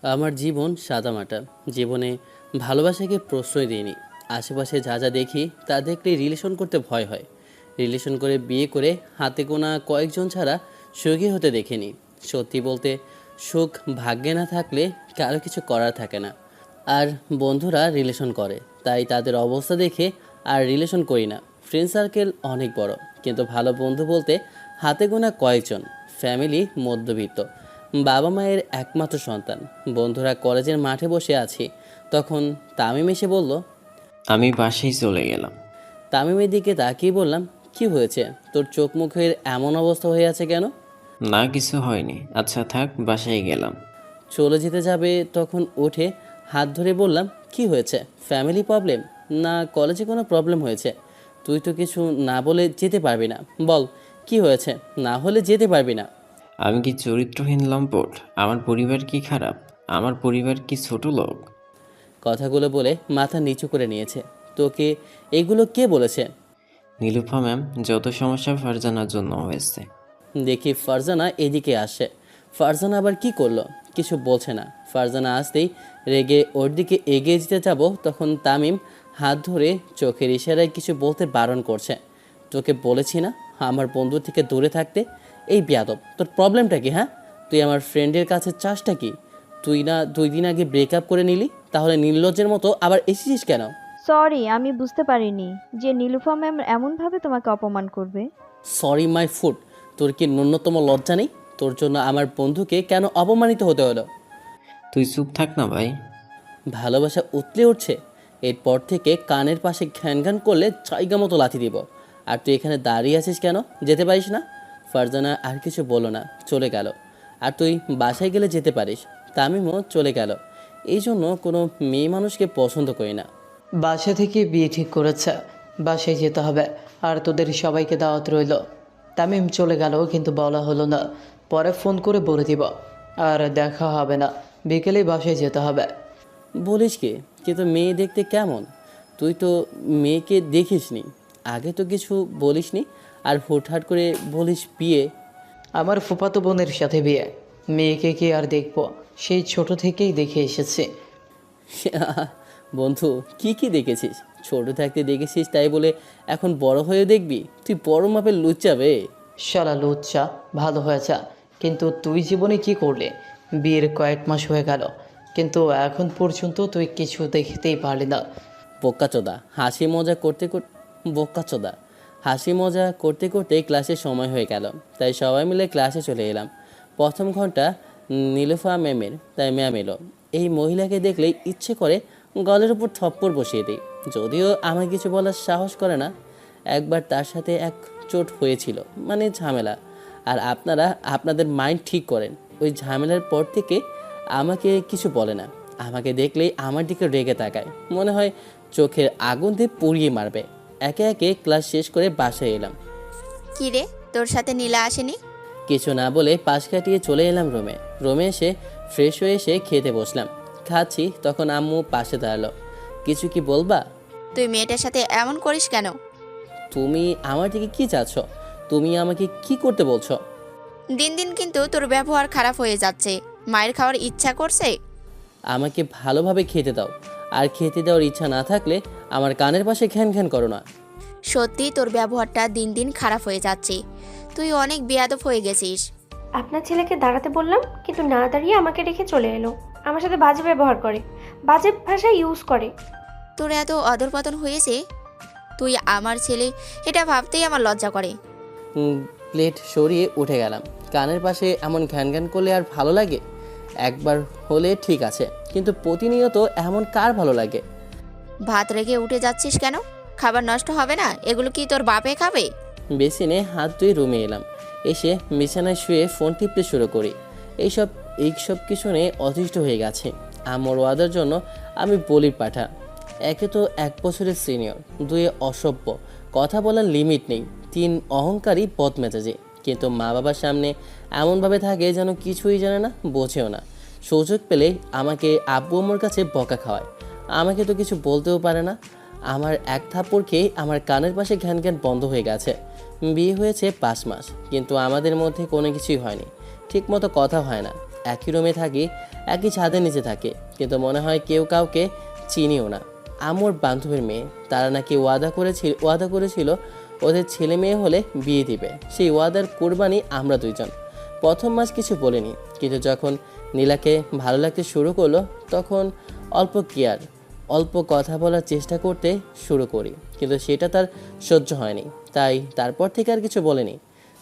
আমার জীবন সাদামাটা। জীবনে ভালোবাসাকে প্রশ্রয় দিইনি। আশেপাশে যা যা দেখি তা দেখলে রিলেশন করতে ভয় হয়। রিলেশন করে বিয়ে করে হাতে গোনা কয়েকজন ছাড়া সুখী হতে দেখিনি। সত্যি বলতে সুখ ভাগ্যে না থাকলে কারো কিছু করার থাকে না। আর বন্ধুরা রিলেশন করে, তাই তাদের অবস্থা দেখে আর রিলেশন করি না। ফ্রেন্ড সার্কেল অনেক বড়, কিন্তু ভালো বন্ধু বলতে হাতে গোনা কয়েকজন। ফ্যামিলি মধ্যবিত্ত, বাবা মায়ের একমাত্র সন্তান। বন্ধুরা কলেজের মাঠে বসে আছি, তখন তামিম এসে বলল। আমি বাসায় চলে গেলাম। তামিমের দিকে তাকিয়ে বললাম, কি হয়েছে? তোর চোখ মুখের এমন অবস্থা হয়ে আছে কেন? না, কিছু হয়নি। আচ্ছা থাক, বাসায় গেলাম। চলে যেতে যাবে তখন উঠে হাত ধরে বললাম, কি হয়েছে? ফ্যামিলি প্রবলেম না কলেজে কোনো প্রবলেম হয়েছে? তুই তো কিছু না বলে যেতে পারবি না। বল কি হয়েছে, না হলে যেতে পারবি না। আমি কি চরিত্রহীন লম্পট? আমার পরিবার কি খারাপ? আমার পরিবার কি ছোট লোক? কথাগুলো বলে মাথা নিচু করে নিয়েছে। তোকে এগুলো কে বলেছে? নীলুফা ম্যাম, যত সমস্যা ফারজানার জন্য হয়েছে। দেখি ফারজানা এদিকে আসে। ফারজানা আবার কি করলো? কিছু বলছে না। ফারজানা আসতেই রেগে ওর দিকে এগিয়ে যেতে যাব, তখন তামিম হাত ধরে চোখের ইশারায় কিছু বলতে বারণ করছে। তোকে বলেছি না আমার বন্ধু থেকে দূরে থাকতে? এই বেয়াদব, তোর প্রবলেমটা কি? হ্যাঁ, তুই আমার ফ্রেন্ডের কাছে চাসটা কি? তুই না 2 দিন আগে ব্রেকআপ করে নিলি, তাহলে নির্লজ্জের মতো আবার এসেছিস কেন? সরি, আমি বুঝতে পারিনি যে নীলুফা ম্যাম এমনভাবে তোমাকে অপমান করবে। Sorry my food. তোর কি ন্যূনতম লজ্জা নেই? তোর জন্য আমার বন্ধুকে কেন অপমানিত হতে হলো? তুই চুপ থাক না ভাই। ভালোবাসা উতলে উঠছে। এরপর থেকে কানের পাশে ঘ্যান ঘ্যান করলে জায়গা মতো লাথি দিব। আর তুই এখানে দাঁড়িয়ে আছিস কেন? যেতে পারিস না? ফারজানা আর কিছু বলো না, চলে গেল। আর তুই বাসায় গেলে যেতে পারিস। তামিমও চলে গেল। এই জন্য কোনো মেয়ে মানুষকে পছন্দ করি না। বাসা থেকে বিয়ে ঠিক করেছে, বাসায় যেতে হবে। আর তোদের সবাইকে দাওয়াত রইল। তামিম চলে গেল, কিন্তু বলা হলো না। পরে ফোন করে বলে দিব। আর দেখা হবে না, বিকেলেই বাসায় যেতে হবে। বলিস কি? কিন্তু মেয়ে দেখতে কেমন? তুই তো মেয়েকে দেখিসনি, আগে তো কিছু বলিসনি, আর হুটহাট করে বলিস বিয়ে। আমার ফুফাতো বোনের সাথে বিয়ে, মেয়েকে কি আর দেখবো? সেই ছোট থেকেই দেখে এসেছে। বন্ধু, কি কি দেখেছিস? ছোট থাকতে দেখেছিস তাই বলে এখন বড় হয়ে দেখবি? তুই বড় মাপের লুচ্চাবে। শালা লুচ্চা, ভালো হয়েছে। কিন্তু তুই জীবনে কি করলে? বিয়ের কয়েক মাস হয়ে গেল, কিন্তু এখন পর্যন্ত তুই কিছু দেখতেই পারলি না। বোক্কাচোদা হাসি মজা করতে করতে বোক্কাচোদা হাসি মজা করতে করতে ক্লাসের সময় হয়ে গেল, তাই সবাই মিলে ক্লাসে চলে এলাম। প্রথম ঘন্টা নীলুফা ম্যামের, তাই ম্যাম এলো। এই মহিলাকে দেখলেই ইচ্ছে করে গলের উপর থপ্পড় বসিয়ে দিই, যদিও আমার কিছু বলার সাহস করে না। একবার তার সাথে এক চোট হয়েছিল, মানে ঝামেলা। আর আপনারা আপনাদের মাইন্ড ঠিক করেন। ওই ঝামেলার পর থেকে আমাকে কিছু বলে না। আমাকে দেখলেই আমার দিকে রেগে তাকায়, মনে হয় চোখের আগুন দিয়ে পুড়িয়ে মারবে। একে একে ক্লাস শেষ করে বাসায় এলাম। কি রে, তোর সাথে নীলা আসেনি? কিছু না বলে পাশ কাটিয়ে চলে এলাম রুমে। রুমে এসে ফ্রেশ হয়ে এসে খেতে বসলাম। খাচ্ছি, তখন আম্মু পাশে দাঁড়ালো। কিছু কি বলবা? তুই মেয়েটার সাথে এমন করিস কেন? তুমি আমার দিকে কি চাচ্ছ? তুমি আমাকে কি করতে বলছো? দিন দিন কিন্তু তোর ব্যবহার খারাপ হয়ে যাচ্ছে। মায়ের খাওয়ার ইচ্ছা করছে? আমাকে ভালোভাবে খেতে দাও। আর খেতে দেওয়ার ইচ্ছা না থাকলে আমার কানের পাশে ঘ্যান ঘ্যান করো না। সত্যি তোর ব্যবহারটা দিন দিন খারাপ হয়ে যাচ্ছে। তুই অনেক বেয়াদব হয়ে গেছিস। আপনার ছেলেকে দাঁড়াতে বললাম, কিন্তু না দাঁড়িয়ে আমাকে রেখে চলে এলো। আমার সাথে বাজে ব্যবহার করে, বাজে ভাষা ইউজ করে। তোর এত অধঃপতন হয়েছে, তুই আমার ছেলে, এটা ভাবতেই আমার লজ্জা করে। প্লেট সরিয়ে উঠে গেলাম। কানের পাশে এমন ঘ্যান ঘ্যান করলে আর ভালো লাগে? একবার হলে ঠিক আছে, কিন্তু প্রতিনিয়ত এমন কার ভালো লাগে? ভাত রেখে উঠে যাচ্ছিস কেন? খাবার নষ্ট হবে না? এগুলো কি তোর বাপে খাবে? বেসিনে হাত ধুয়ে রুমে এলাম। এসে বিছানায় শুয়ে ফোন টিপতে শুরু করি। এইসব কিছু নিয়ে অতিষ্ঠ হয়ে গেছে। আমার ওয়াদার জন্য আমি বলির পাঠা। একে তো 1 বছরের সিনিয়র, 2 অসভ্য, কথা বলার লিমিট নেই, 3 অহংকারী বদমেজাজি। কিন্তু মা বাবার সামনে এমনভাবে থাকে যেন কিছুই জানে না, বোঝেও না। সুযোগ পেলেই আমাকে আব্বু আম্মুর কাছে বকা খাওয়ায়। আমাকে তো কিছু বলতেও পারে না। আমার এক থাপ্পড় খেয়ে আমার কানের পাশে ঘ্যান ঘ্যান বন্ধ হয়ে গেছে। বিয়ে হয়েছে 5 মাস, কিন্তু আমাদের মধ্যে কোনো কিছুই হয়নি। ঠিকমতো কথা হয় না। একই রুমে থাকি, একই ছাদের নিচে থাকে, কিন্তু মনে হয় কেউ কাউকে চিনিও না। আমার বান্ধবীর মেয়ে, তারা নাকি ওয়াদা করেছিল ওদের ছেলে মেয়ে হলে বিয়ে দিবে। সেই ওয়াদার কোরবানি আমরা দুইজন। প্রথম মাস কিছু বলিনি, কিন্তু যখন নীলাকে ভালো লাগতে শুরু করলো তখন অল্প কথা বলার চেষ্টা করতে শুরু করি, কিন্তু সেটা তার সহ্য হয়নি। তাই তারপর থেকে আর কিছু বলেনি।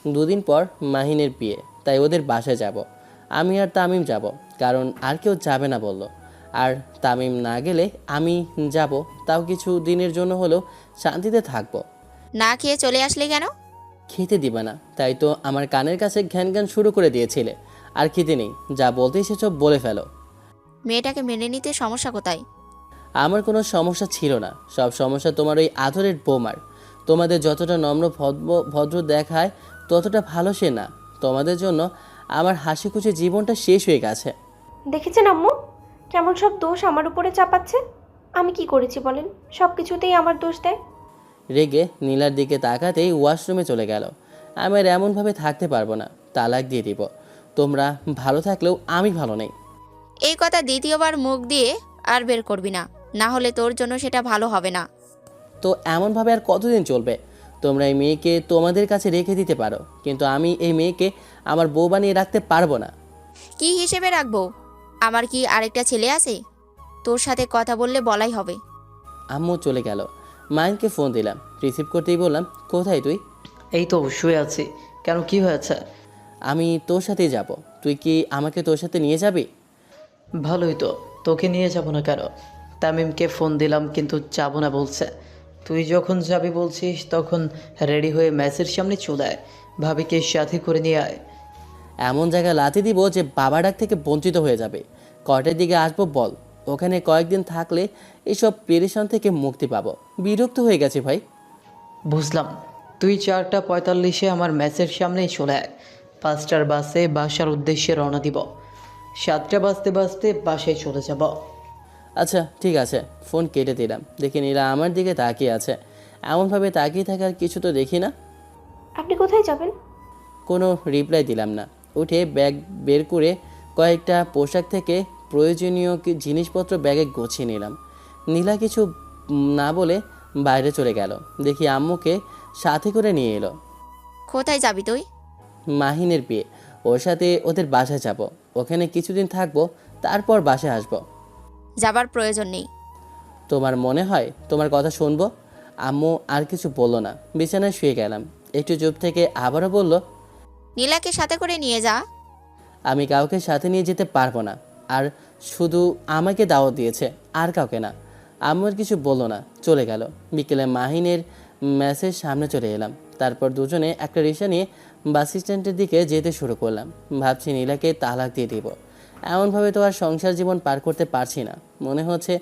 দুদিন পর মাহিনের বিয়ে, তাই ওদের বাসায় যাব। আমি আর তামিম যাব, কারণ আর কেউ যাবে না বলল। আর তামিম না গেলে আমি যাব, তাও কিছু দিনের জন্য হলেও শান্তিতে থাকবো। না খেয়ে চলে আসলে কেন? খেতে দিবা না, তাই তো আমার কানের কাছে ঘ্যান শুরু করে দিয়েছিলে। আর খেতে নেই, যা বলতে এসেছ বলে ফেলো। মেয়েটাকে মেনে নিতে সমস্যা কোথায়? আমার কোনো সমস্যা ছিল না, সব সমস্যা তোমার ওই আদরের বৌমার। তোমাদের যতটা নম্র ভদ্র দেখায় ততটা ভালো সে না। তোমাদের জন্য আমার হাসি খুশি জীবনটা শেষ হয়ে গেছে। দেখেছেন আম্মু, কেমন সব দোষ আমার উপরে চাপাচ্ছে? আমি কি করেছি বলেন? সব কিছুতেই আমার দোষ দেয়। রেগে নীলার দিকে তাকাতেই ওয়াশরুমে চলে গেল। আমি আর এমনভাবে থাকতে পারবো না, তালাক দিয়ে দিব। তোমরা ভালো থাকলেও আমি ভালো নেই। এই কথা দ্বিতীয়বার মুখ দিয়ে আর বের করবি না, না হলে তোর জন্য সেটা ভালো হবে না। তো এমনভাবে আর কতদিন চলবে? তোমরা এই মেয়েকে তোমাদের কাছে রেখে দিতে পারো, কিন্তু আমি এই মেয়েকে আমার বউ বানিয়ে রাখতে পারবো না। কি হিসেবে রাখবো? আমার কি আরেকটা ছেলে আছে? তোর সাথে কথা বললে বলাই হবে। আম্মু চলে গেল। মাইনকে ফোন দিলাম, রিসিভ করতেই বললাম, কোথায় তুই? এই তো শুয়ে আছি। কেন, কি হয়েছে? আমি তোর সাথেই যাব। তুই কি আমাকে তোর সাথে নিয়ে যাবি? ভালোই তো, তোকে নিয়ে যাব না কেন? তামিমকে ফোন দিলাম কিন্তু যাব না বলছে। তুই যখন যাবি বলছিস তখন রেডি হয়ে ম্যাচের সামনে চলে আয়, ভাবিকে সাথে করে নিয়ে আয়। এমন জায়গায় লাথি দিব যে বাবা ডাক থেকে বঞ্চিত হয়ে যাবে। কয়টার দিকে আসবো বল? ওখানে কয়েকদিন থাকলে এসব পেরেশান থেকে মুক্তি পাবো। বিরক্ত হয়ে গেছে ভাই। বুঝলাম, তুই 4:45 আমার ম্যাচের সামনেই চলে আয়। 5টার বাসে বাসার উদ্দেশ্যে রওনা দিব। 7টা বাজতে বাজতে বাসায় চলে যাব। আচ্ছা ঠিক আছে। ফোন কেটে দিলাম। দেখি নীলা আমার দিকে তাকিয়ে আছে। এমনভাবে তাকিয়ে থাকার কিছু তো দেখি না। আপনি কোথায় যাবেন? কোনো রিপ্লাই দিলাম না। উঠে ব্যাগ বের করে কয়েকটা পোশাক থেকে প্রয়োজনীয় জিনিসপত্র ব্যাগে গুছিয়ে নিলাম। নীলা কিছু না বলে বাইরে চলে গেল। দেখি আম্মুকে সাথে করে নিয়ে এলো। কোথায় যাবি তুই? মাহিনের বিয়ে, ওর সাথে ওদের বাসায় যাব। ওখানে কিছুদিন থাকবো, তারপর বাসায় আসবো। যাবার প্রয়োজন নেই। তোমার মনে হয় তোমার কথা শুনবো? আম্মু আর কিছু বললো না, বিছানায় শুয়ে গেলাম। একটু চুপ থেকে আবারও বলল, নীলাকে সাথে করে নিয়ে যা। আমি কাউকে সাথে নিয়ে যেতে পারবো না। আর শুধু আমাকে দাওয়াত দিয়েছে, আর কাউকে না। আম্মুর কিছু বললো না, চলে গেল। বিকেলে মাহিনের ম্যাচের সামনে চলে এলাম। তারপর দুজনে একটা রিক্সা নিয়ে বাস স্ট্যান্ডের দিকে যেতে শুরু করলাম। ভাবছি নীলাকে তালাক দিয়ে দিব। এমনভাবে তো আর সংসার জীবন পার করতে পারছি না। মনে হচ্ছে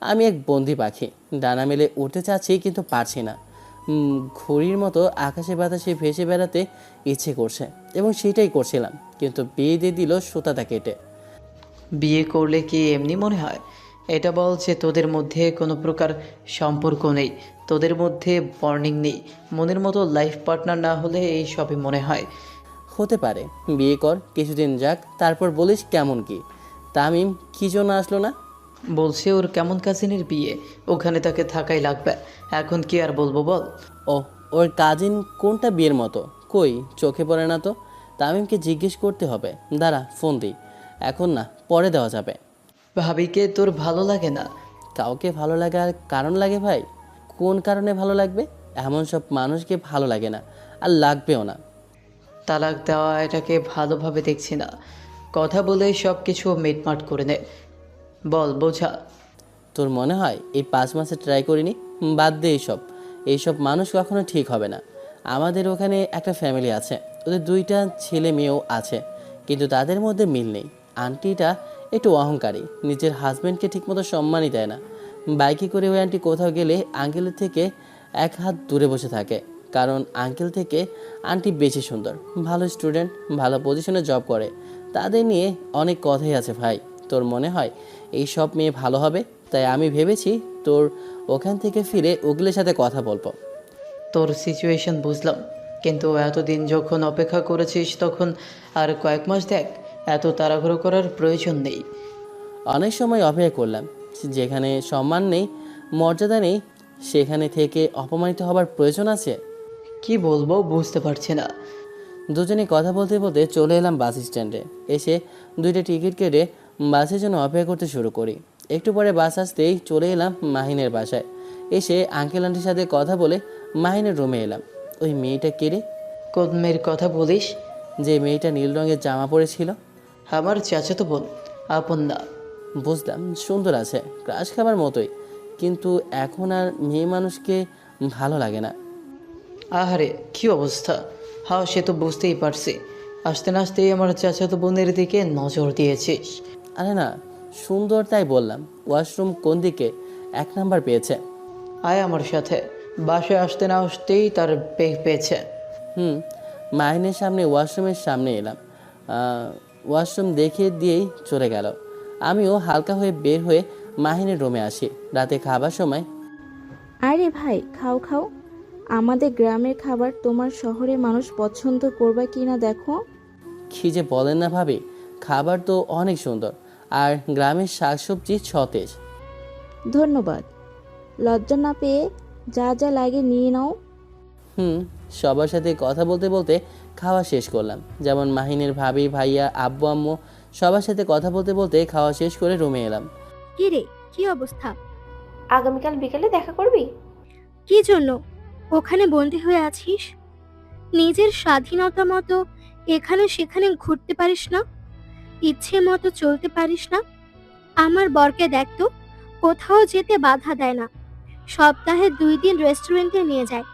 আমি এক বন্দি পাখি, ডানা মেলে উঠতে চাচ্ছি কিন্তু পারছি না। ঘুড়ির মতো আকাশে বাতাসে ভেসে বেড়াতে ইচ্ছে করছে, এবং সেটাই করছিলাম, কিন্তু বিয়ে দিয়ে দিল সুতাটা কেটে। বিয়ে করলে কি এমনি মনে হয়? এটা বল যে তোদের মধ্যে কোনো প্রকার সম্পর্ক নেই, তোদের মধ্যে বর্নিং নেই, মনের মতো লাইফ পার্টনার না হলে এই সবই মনে হয়। হতে পারে, বিয়ে কর, কিছুদিন যাক, তারপর বলিস কেমন কি। তামিম কী জন্য আসলো না? বলছে ওর কেমন কাজিনের বিয়ে, ওখানে তাকে থাকাই লাগবে। এখন কি আর বলবো বল? ও, ওর কাজিন কোনটা বিয়ের মতো? কই চোখে পড়ে না তো। তামিমকে জিজ্ঞেস করতে হবে। দাঁড়া ফোন দিই। এখন না, পরে দেওয়া যাবে। ভাবিকে তোর ভালো লাগে না? কাউকে ভালো লাগার কারণ লাগে ভাই? কোন কারণে ভালো লাগবে? এমন সব মানুষকে ভালো লাগে না, আর লাগবেও না। তালাক দেওয়া এটাকে ভালোভাবে দেখছি না। কথা বলে সব কিছু মিটমাট করে নে, বল বোঝা। তোর মনে হয় এই 5 মাসে ট্রাই করিনি? বাদ দে এইসব মানুষ কখনো ঠিক হবে না। আমাদের ওখানে একটা ফ্যামিলি আছে, ওদের 2টা ছেলে মেয়েও আছে, কিন্তু তাদের মধ্যে মিল নেই। আন্টিটা একটু অহংকারী, নিজের হাজব্যান্ডকে ঠিকমতো সম্মানই দেয় না। বাইকে করে ওই আন্টি কোথাও গেলে আঙ্কেলের থেকে 1 হাত দূরে বসে থাকে, কারণ আঙ্কেল থেকে আন্টি বেশি সুন্দর, ভালো স্টুডেন্ট, ভালো পজিশনে জব করে। তাদের নিয়ে অনেক কথাই আছে ভাই। তোর মনে হয় এই সব মেয়ে ভালো হবে? তাই আমি ভেবেছি তোর ওখান থেকে ফিরে ওগুলোর সাথে কথা বলবো। তোর সিচুয়েশন বুঝলাম, কিন্তু এতদিন যখন অপেক্ষা করেছিস তখন আর কয়েক মাস দেখ, এত তাড়াহুড়ো করার প্রয়োজন নেই। অনেক সময় অপেক্ষা করলাম, যেখানে সম্মান নেই, মর্যাদা নেই, সেখানে থেকে অপমানিত হবার প্রয়োজন আছে? কি বলবো বুঝতে পারছি না। দুজনে কথা বলতে বলতে চলে এলাম বাস স্ট্যান্ডে। এসে দুইটা টিকিট কেটে বাসের জন্য অপেক্ষা করতে শুরু করি। একটু পরে বাস আসতেই চলে এলাম মাহিনের বাসায়। এসে আঙ্কেল আন্টির সাথে কথা বলে মাহিনের রুমে এলাম। ওই মেয়েটা কে রে? কোন মেয়ের কথা বলিস? যে মেয়েটা নীল রঙের জামা পরেছিল। আমার চাচাতো বোন, আপন না। বুঝলাম, সুন্দর আছে, ক্রাশ খাবার মতোই, কিন্তু এখন আর মেয়ে মানুষকে ভালো লাগে না। আহারে কি অবস্থা! হ্যাঁ, সে তো বুঝতেই পারছি। আসতে না আসতেই আমার চাচাতো বোনের দিকে নজর দিয়েছিস। আরে না, সুন্দর তাই বললাম। ওয়াশরুম কোন দিকে? 1 নাম্বার পেয়েছে। আয় আমার সাথে। বাসায় আসতে না আসতেই তার পেয়েছে। মাহিনের সামনে ওয়াশরুমের সামনে এলাম। ওয়াশরুম দেখিয়ে দিয়েই চলে গেল। আমিও হালকা হয়ে বের হয়ে মাহিনের রুমে আসি। রাতে খাবার সময় আরে ভাই, খাও খাও। আমাদের গ্রামের খাবার তোমার শহরের মানুষ পছন্দ করবে কিনা দেখো। কি যে বলেন না ভাবি, খাবার তো অনেক সুন্দর, আর গ্রামের শাকসবজি সতেজ। ধন্যবাদ। লজ্জা না পেয়ে যা যা লাগে নিয়ে নাও। সবার সাথে কথা বলতে বলতে খাওয়া শেষ করলাম। যেমন মাহিনের ভাবি, ভাইয়া, আব্বু, আম্মু সবার সাথে কথা বলতে বলতে খাওয়া শেষ করে রুমে এলাম। কি রে, কি অবস্থা? আগামীকাল বিকেলে দেখা করবি? কি জন্য ওখানে বন্দি হয়ে আছিস? নিজের স্বাধীনতা মতো এখানে সেখানে ঘুরতে পারিস না? ইচ্ছে মতো চলতে পারিস না? আমার বরকে দেখ তো, কোথাও যেতে বাধা দেয় না। সপ্তাহে 2 দিন রেস্টুরেন্টে নিয়ে যায়,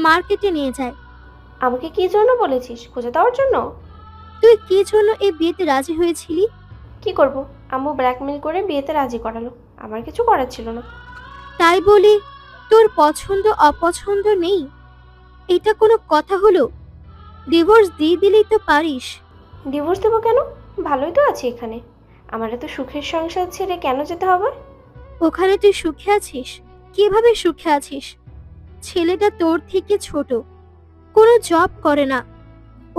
মার্কেটে নিয়ে যায়। আমাকে কি জন্য বলেছিস? খুঁজে দেওয়ার জন্য? তুই কি জন্য এই বিয়েতে রাজি হয়েছিলি? কি করব? আম্মু ব্ল্যাকমেল করে বিয়েতে রাজি করালো। আমার কিছু করার ছিল না। তাই বলি তোর পছন্দ অপছন্দ নেই? এটা কোনো কথা হলো? ডিভোর্স দিয়ে দিলেই তো পারিস। ডিভোর্স দেবো কেন? ভালোই তো আছি এখানে। আমার এত সুখের সংসার ছেড়ে কেন যেতে হবে? ওখানে তুই সুখে আছিস? কিভাবে সুখে আছিস? ছেলেটা তোর থেকে ছোট, কোনো জব করে না।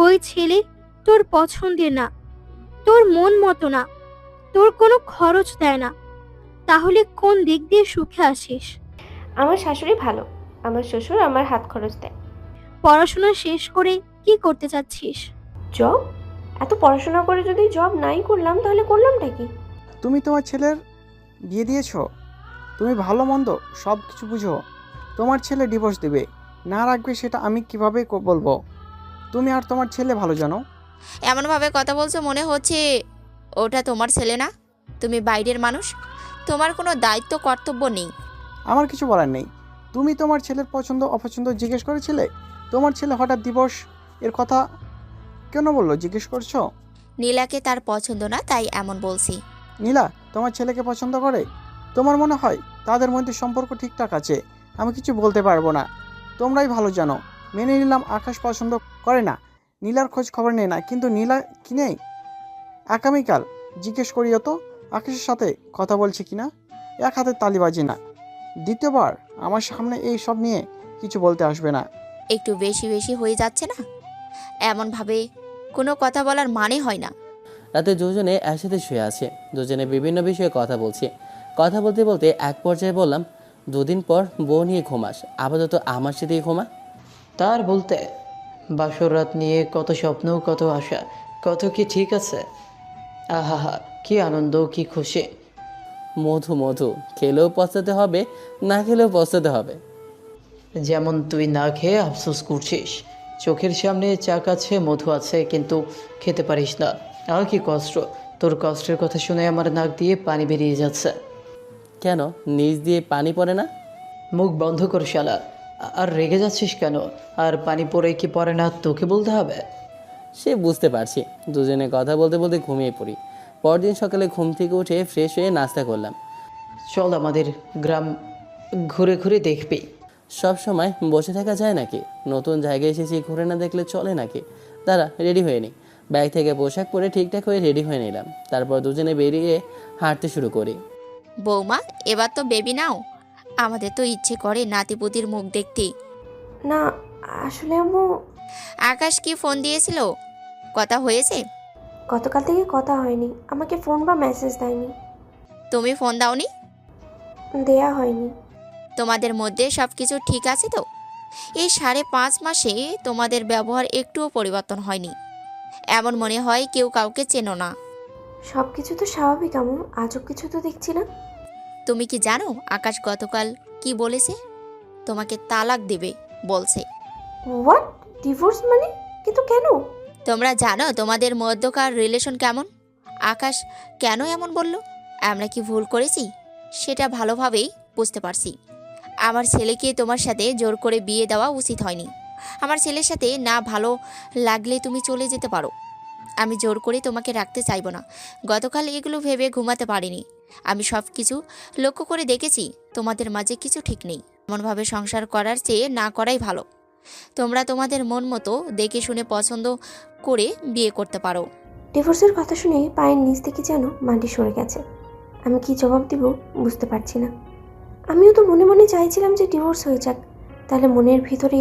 ওই ছেলে তোর পছন্দের না, তোর মন মতো না, তোর কোনো খরচ দেয় না। তাহলে কোন দিক দিয়ে সুখে আসিস? আমার শাশুড়ি ভালো। আমার শ্বশুর আমার হাত খরচ দেয়। পড়াশোনা শেষ করে কি করতে চাচ্ছিস? জব? এত পড়াশোনা করে যদি জব নাই করলাম তাহলে করলামটা কি? তুমি তোমার ছেলের বিয়ে দিয়েছো, তুমি ভালো মন্দ সব কিছু বুঝো। তোমার ছেলে ডিভোর্স দেবে না রাখবে সেটা আমি কিভাবে বলবো? তুমি আর তোমার ছেলে ভালো জানো। এমনভাবে কথা বলছো মনে হচ্ছে ওটা তোমার ছেলে না, তুমি বাইরের মানুষ, তোমার কোনো দায়িত্ব কর্তব্য নেই। আমার কিছু বলার নেই। তুমি তোমার ছেলের পছন্দ অপছন্দ জিজ্ঞেস করেছিলে? তোমার ছেলে হঠাৎ ডিভোর্স এর কথা কেন বললো জিজ্ঞেস করছো? নীলাকে তার পছন্দ না, তাই এমন বলছি। নীলা তোমার ছেলেকে পছন্দ করে? তোমার মনে হয় তাদের মধ্যে সম্পর্ক ঠিকঠাক আছে? আমি কিছু বলতে পারবো না, তোমরাই ভালো জানো। মেনে নিলাম আকাশ পছন্দ করে না, নীলার খোঁজ খবর নেয় না, কিন্তু নীলা কি নেই? আগামীকাল জিজ্ঞেস করিও তো আকাশের সাথে কথা বলছে কিনা। এক হাতে তালিবাজি না। দ্বিতীয়বার আমার সামনে এই সব নিয়ে কিছু বলতে আসবে না। একটু বেশি বেশি হয়ে যাচ্ছে না? এমনভাবে কোনো কথা বলার মানে হয় না। রাতে দুজনে একসাথে শুয়ে আছে, দুজনে বিভিন্ন বিষয়ে কথা বলছি। কথা বলতে বলতে এক পর্যায়ে বললাম, 2 দিন পর বউ নিয়ে ঘুমাস, আপাতত আমার সাথেই ঘুমা। তার বলতে বাসর রাত নিয়ে কত স্বপ্ন, কত আশা, কত কি ঠিক আছে। আহা কি আনন্দ, কি খুশি। মধু মধু, খেলেও পস্তাতে হবে, না খেলেও পস্তাতে হবে। যেমন তুই না খেয়ে আফসোস করছিস, চোখের সামনে চাক আছে, মধু আছে, কিন্তু খেতে পারিস না। আর কি কষ্ট! তোর কষ্টের কথা শুনে আমার নাক দিয়ে পানি বেরিয়ে যাচ্ছে। কেন, নিচ দিয়ে পানি পড়ে না? মুখ বন্ধ কর শালা। আর রেগে যাচ্ছিস কেন? আর পানি পড়ে কি পড়ে না তোকে বলতে হবে? সে বুঝতে পারছি। দুজনে কথা বলতে বলতে ঘুমিয়ে পড়ি। পরদিন সকালে ঘুম থেকে উঠে ফ্রেশ হয়ে নাস্তা করলাম। চল আমাদের গ্রাম ঘুরে ঘুরে দেখবি। সব সময় বসে থাকা যায় নাকি? নতুন জায়গায় এসেছি, ঘুরে না দেখলে চলে নাকি? দাঁড়া, রেডি হয়ে নিই। ব্যাগ থেকে পোশাক পরে ঠিকঠাক হয়ে রেডি হয়ে নিলাম। তারপর দুজনে বেরিয়ে হাঁটতে শুরু করি। বৌমা, এবার তো বেবি নাও। আমাদের তো ইচ্ছে করে নাতিপুতির মুখ দেখতে। না, আসলে আম্মু। আকাশ কি ফোন দিয়েছিল? কথা হয়েছে? গতকাল থেকে কথা হয়নি, আমাকে ফোন বা মেসেজ দেয়নি। তুমি ফোন দাওনি? দেয়া হয়নি। তোমাদের মধ্যে সব কিছু ঠিক আছে তো? এই 5.5 মাসে তোমাদের ব্যবহার একটুও পরিবর্তন হয়নি। এমন মনে হয় কেউ কাউকে চেনো না। সব কিছু তো স্বাভাবিক আম্মু, আজব কিছু তো দেখছি না। তুমি কি জানো আকাশ গতকাল কি বলেছে? তোমাকে তালাক দেবে বলছে। হোয়াট? ডিভোর্স মানে? কিন্তু কেন? তোমরা জানো তোমাদের মধ্যকার রিলেশন কেমন? আকাশ কেন এমন বলল? আমরা কি ভুল করেছি সেটা ভালোভাবেই বুঝতে পারছি। আমার ছেলেকে তোমার সাথে জোর করে বিয়ে দেওয়া উচিত হয়নি। আমার ছেলের সাথে না ভালো লাগলে তুমি চলে যেতে পারো। আমি জোর করে তোমাকে রাখতে চাইবো না। গতকাল এগুলো ভেবে ঘুমাতে পারিনি। আমি সব কিছু লক্ষ্য করে দেখেছি তোমাদের মাঝে কিছু ঠিক নেই। এমনভাবে সংসার করার চেয়ে না করাই ভালো। তোমরা তোমাদের মন মতো দেখে শুনে পছন্দ করে বিয়ে করতে পারো। ডিভোর্সের কথা শুনে পায়ের নিচ থেকে যেন মাটি সরে গেছে। আমি কি জবাব দিব বুঝতে পারছি না। আমিও তো মনে মনে চাইছিলাম যে ডিভোর্স হয়ে যাক, তাহলে মনের ভিতরে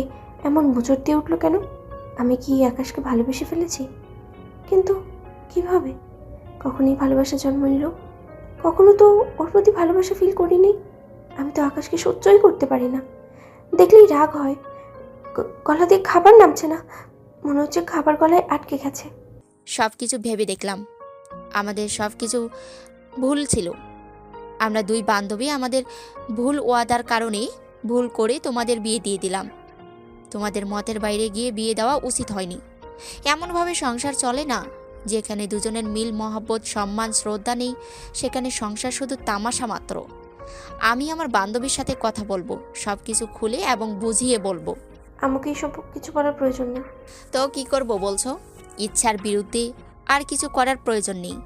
এমন মোচড় দিয়ে উঠলো কেন? আমি কি আকাশকে ভালোবেসে ফেলেছি? কিন্তু কিভাবে? কখনই ভালোবাসা জন্ম নিল? কখনো তো ওর প্রতি ভালোবাসা ফিল করিনি। আমি তো আকাশকে সহ্যই করতে পারি না। দেখলেই রাগ হয়। গলা দিয়ে খাবার নামছে না, মনে হচ্ছে খাবার গলায় আটকে গেছে। সব কিছু ভেবে দেখলাম আমাদের সব কিছু ভুল ছিল। আমরা দুই বান্ধবী আমাদের ভুল ওয়াদার কারণে ভুল করে তোমাদের বিয়ে দিয়ে দিলাম। তোমাদের মতের বাইরে গিয়ে বিয়ে দেওয়া উচিত হয়নি। এমনভাবে সংসার চলে না। যেখানে দুজনের মিল মহব্বত সম্মান শ্রদ্ধা নেই সেখানে সংসার শুধু তামাশা মাত্র। আমি আমার বান্ধবীর সাথে কথা বলবো, সব কিছু খুলে এবং বুঝিয়ে বলবো। আমাকে এইসব কিছু করার প্রয়োজন নেই। তো কি করব বলছো? ইচ্ছার বিরুদ্ধে আর কিছু করার প্রয়োজন নেই।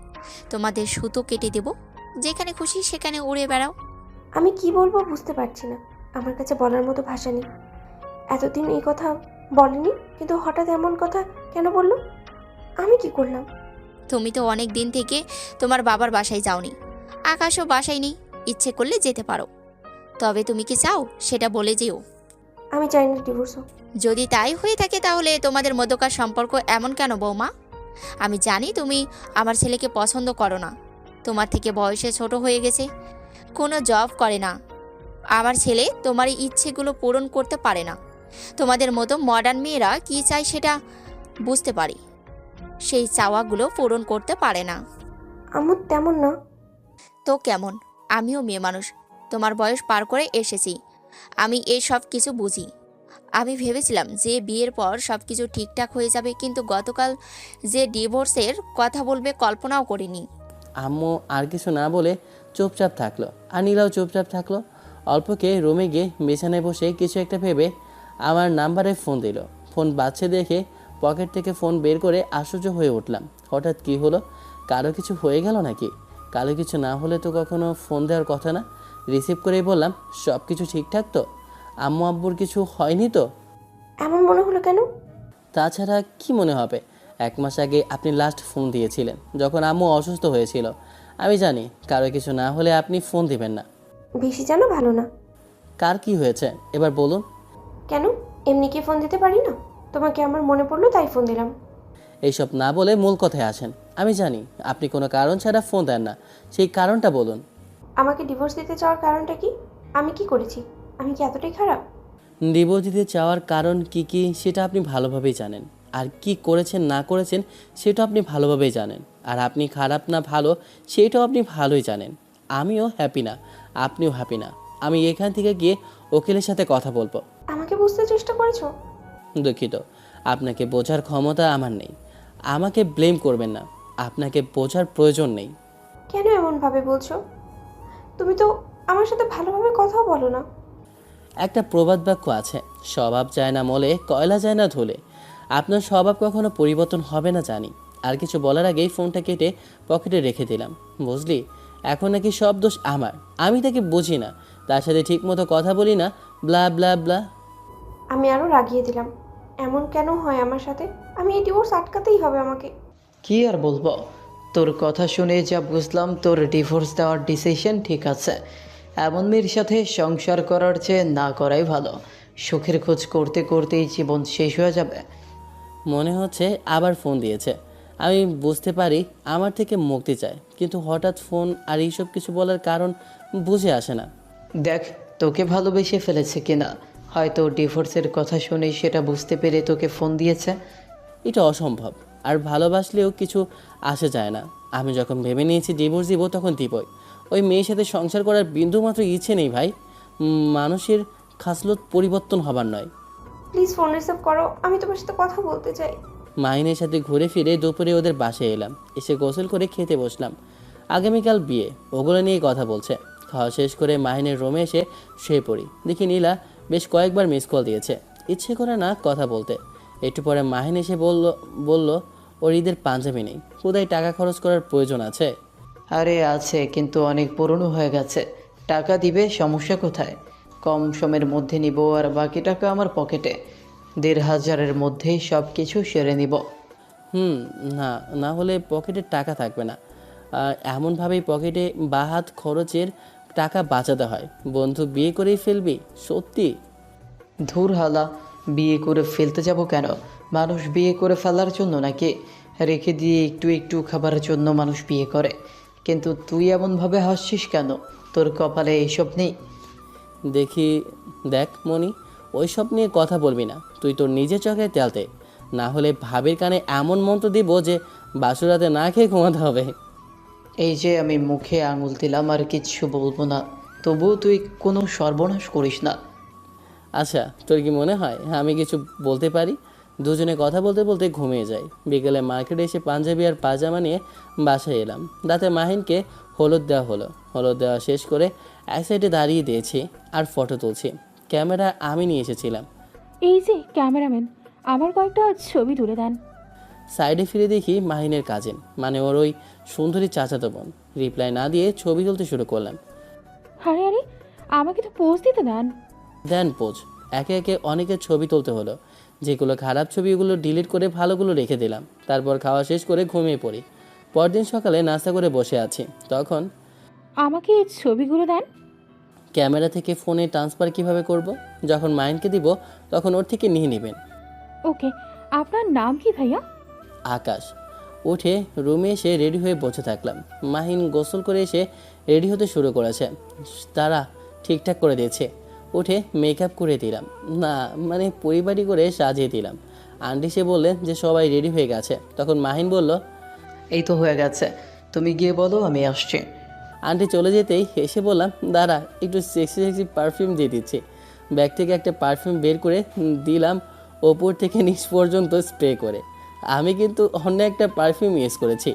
তোমাদের সুতো কেটে দেব, যেখানে খুশি সেখানে উড়ে বেড়াও। আমি কি বলবো বুঝতে পারছি না। আমার কাছে বলার মতো ভাষা নেই। এতদিন এই কথা বলেনি, কিন্তু হঠাৎ এমন কথা কেন বললো? আমি কি করলাম? তুমি তো অনেক দিন থেকে তোমার বাবার বাসায় যাওনি, আকাশও বাসায় নেই। ইচ্ছে করলে যেতে পারো, তবে তুমি কি চাও সেটা বলে যেও। আমি চাই না ডিভোর্স হোক। যদি তাই হয়ে থাকে তাহলে তোমাদের মধ্যকার সম্পর্ক এমন কেন বৌমা? আমি জানি তুমি আমার ছেলেকে পছন্দ করো না। তোমার থেকে বয়সে ছোট হয়ে গেছে, কোনো জব করে না। আমার ছেলে তোমার এই ইচ্ছেগুলো পূরণ করতে পারে না। তোমাদের মতো মডার্ন মেয়েরা কী চায় সেটা বুঝতে পারি, সেই চাওয়াগুলো পূরণ করতে পারে না। আমার তেমন না। তো কেমন? আমিও মেয়ে মানুষ, তোমার বয়স পার করে এসেছি। আমি এই সব কিছু বুঝি। আমি ভেবেছিলাম যে বিয়ের পর সব কিছু ঠিকঠাক হয়ে যাবে, কিন্তু গতকাল যে ডিভোর্সের কথা বলবে কল্পনাও করিনি। আম্মু আর কিছু না বলে চুপচাপ থাকলো, আর নীলাও চুপচাপ থাকলো। অল্পকে রুমে গিয়ে বিছানায় বসে কিছু একটা ভেবে আমার নাম্বারে ফোন দিল। ফোন বাজছে দেখে পকেট থেকে ফোন বের করে আশ্চর্য হয়ে উঠলাম। হঠাৎ কি হলো? কারো কিছু হয়ে গেল নাকি? কারো কিছু না হলে তো কখনো ফোন দেওয়ার কথা না। রিসিভ করেই বললাম, সব কিছু ঠিকঠাক তো? আম্মু আব্বুর কিছু হয়নি তো? এমন মনে হলো কেন? তাছাড়া কি মনে হবে? 1 মাস আগে আপনি লাস্ট ফোন দিয়েছিলেন যখন আম্মু অসুস্থ হয়েছিল। আমি জানি কারো কিছু না হলে আপনি ফোন দিবেন না। বেশি জানা ভালো না। কার কি হয়েছে এবার বলুন। কেন, এমনি কি ফোন দিতে পারি না? তোমাকে আমার মনে পড়লো তাই ফোন দিলাম। এইসব না বলে মূল কথায় আসেন। আমি জানি আপনি কোনো কারণ ছাড়া ফোন দেন না, সেই কারণটা বলুন। আমাকে ডিভোর্স দিতে চাওয়ার কারণটা কি? আমি কি করেছি? আমি কি এতটাই খারাপ? ডিভোর্স দিতে চাওয়ার কারণ কি কি সেটা আপনি ভালোভাবেই জানেন, আর কি করেছেন না করেছেন সেটা আপনি ভালোভাবেই জানেন। আর আপনি খারাপ না ভালো সেটাও আপনি ভালোই জানেন। আমিও হ্যাপি না, আপনিও হ্যাপি না। আমি এখান থেকে গিয়ে উকিলের সাথে কথা বলবো। আমাকে বুঝতে চেষ্টা করেছো? দুঃখিত, আপনাকে বোঝার ক্ষমতা আমার নেই। আমাকে ব্লেম করবেন না, আপনাকে বোঝার প্রয়োজন নেই। কেন এমনভাবে বলছো? তুমি তো আমার সাথে ভালোভাবে কথাও বলো না। একটা প্রবাদ বাক্য আছে, স্বভাব যায় না মলে, কয়লা যায় না ধুলে। আপনার স্বভাব কখনো পরিবর্তন হবে না জানি। আর কিছু বলার আগেই ফোনটা কেটে পকেটে রেখে দিলাম। বুঝলি, এখন নাকি সব দোষ আমার। আমি তাকে বুঝি না, তার সাথে ঠিকমতো কথা বলি না, ব্লা ব্লা ব্লা। আমি আরও রাগিয়ে দিলাম। এমন কেন হয় আমার সাথে? আমি এই ডিভোর্স আটকাতেই হবে আমাকে। কি আর বলবো, তোর কথা শুনে যা বুঝলাম তোর ডিভোর্স দেওয়ার ডিসিশন ঠিক আছে। এমন মেয়ের সাথে সংসার করার চেয়ে না করাই ভালো। সুখের খোঁজ করতে করতেই জীবন শেষ হয়ে যাবে। মনে হচ্ছে আবার ফোন দিয়েছে। আমি বুঝতে পারি আমার থেকে মুক্তি চায়, কিন্তু হঠাৎ ফোন আর এইসব কিছু বলার কারণ বুঝে আসে না। দেখ তোকে ভালোবেসে ফেলেছে কিনা, হয়তো ডিভোর্সের কথা শুনে সেটা বুঝতে পেরে তোকে ফোন দিয়েছে। এটা অসম্ভব, আর ভালোবাসলেও কিছু আসে যায় না। আমি যখন ভেবে নিয়েছি ডিভোর্স দিব তখন দিবই। ওই মেয়ের সাথে সংসার করার বিন্দুমাত্র ইচ্ছে নেই ভাই। মানুষের খাসলত পরিবর্তন হবার নয়। প্লিজ ফোন রিসিভ করো, আমি তোমার সাথে কথা বলতে চাই। মাহিনের সাথে ঘুরে ফিরে দুপুরে ওদের বাসায় এলাম, এসে গোসল করে খেতে বসলাম। আগামীকাল বিয়ে, ওগুলো নিয়ে কথা বলছে। খাওয়া শেষ করে মাহিনের রুমে এসে শুয়ে পড়ি। দেখি নীলা বেশ কয়েকবার মিস কল দিয়েছে, ইচ্ছে করে না কথা বলতে। একটু পরে মাহিন এসে বলল ওর ঈদের পাঞ্জাবি নেই, কোথায় টাকা খরচ করার প্রয়োজন আছে? আরে আছে, কিন্তু অনেক পুরনো হয়ে গেছে। টাকা দিবে, সমস্যা কোথায়? কম সময়ের মধ্যে নিব, আর বাকি টাকা আমার পকেটে। 1,500-এর মধ্যেই সব কিছু সেরে নিব। না, না হলে পকেটে টাকা থাকবে না। আর এমনভাবেই পকেটে বাহাত খরচের টাকা বাঁচাতে হয়। বন্ধু বিয়ে করেই ফেলবি সত্যি? ধুর হালা, বিয়ে করে ফেলতে যাব কেন? মানুষ বিয়ে করে ফেলার জন্য নাকি? রেখে দিয়ে একটু একটু খাবারের জন্য মানুষ বিয়ে করে। কিন্তু তুই এমনভাবে হাসছিস কেন? তোর কপালে এইসব নেই? দেখ মনি, ওইসব নিয়ে কথা বলবি না। তুই তোর নিজের চোখে তেলতে, না হলে ভাবির কানে এমন মন্ত্র দিব যে বাসুরাতে না খেয়ে ঘুমাতে হবে। এই যে আমি মুখে আঙুল দিলাম, আর কিচ্ছু বলবো না, তবুও তুই কোনো সর্বনাশ করিস না। আচ্ছা, তোর কি মনে হয় আমি কিছু বলতে পারি? দুজনে কথা বলতে বলতে ঘুমিয়ে যাই। বিকেলে মার্কেটে এসে পাঞ্জাবি আর পাজামা নিয়ে বাসায় এলাম। রাতে মাহিনকে হলুদ দেওয়া হলো। হলুদ দেওয়া শেষ করে এক সাইডে দাঁড়িয়ে দিয়েছি আর ফটো তুলছি। ক্যামেরা আমি নিয়ে এসেছিলাম। এই যে ক্যামেরাম্যান, আমার কয়েকটা ছবি তুলে দেন। সাইডে ফিরে দেখি মাহিনের কাজিন, মানে ওর ওই সুন্দরী চাচাতো বোন। রিপ্লাই না দিয়ে ছবি তুলতে শুরু করলাম। আরে আরে, আমাকে তো পোজ দিতে দেন। পোজ। একে একে অনেকের ছবি তুলতে হলো। যেগুলো খারাপ ছবি ওগুলো ডিলিট করে ভালোগুলো রেখে দিলাম। তারপর খাওয়া শেষ করে ঘুমিয়ে পড়ি। পরদিন সকালে নাস্তা করে বসে আছি, তখন আমাকে এই ছবিগুলো দেন। ক্যামেরা থেকে ফোনে ট্রান্সফার কিভাবে করব? যখন মাইন্ডকে দিব তখন ওর থেকে নিয়ে নেবেন। ওকে, আপনার নাম কি ভাইয়া? আকাশ। উঠে রুমে এসে রেডি হয়ে বসে থাকলাম। মাহিন গোসল করে এসে রেডি হতে শুরু করেছে। তারা ঠিকঠাক করে দিয়েছে। উঠে মেকআপ করে দিলাম, না মানে পরিপাটি করে সাজিয়ে দিলাম। আন্টি সে বললেন যে সবাই রেডি হয়ে গেছে। তখন মাহিন বলল, এই তো হয়ে গেছে, তুমি গিয়ে বলো আমি আসছি। আন্টি চলে যেতেই হেসে বললাম, দাঁড়া একটু সেক্সি সেক্সি পারফিউম দিয়ে দিচ্ছি। ব্যাগ থেকে একটা পারফিউম বের করে দিলাম, ওপর থেকে নিচ পর্যন্ত স্প্রে করে। আমি কিন্তু অন্য একটা পারফিউম ইউজ করেছি।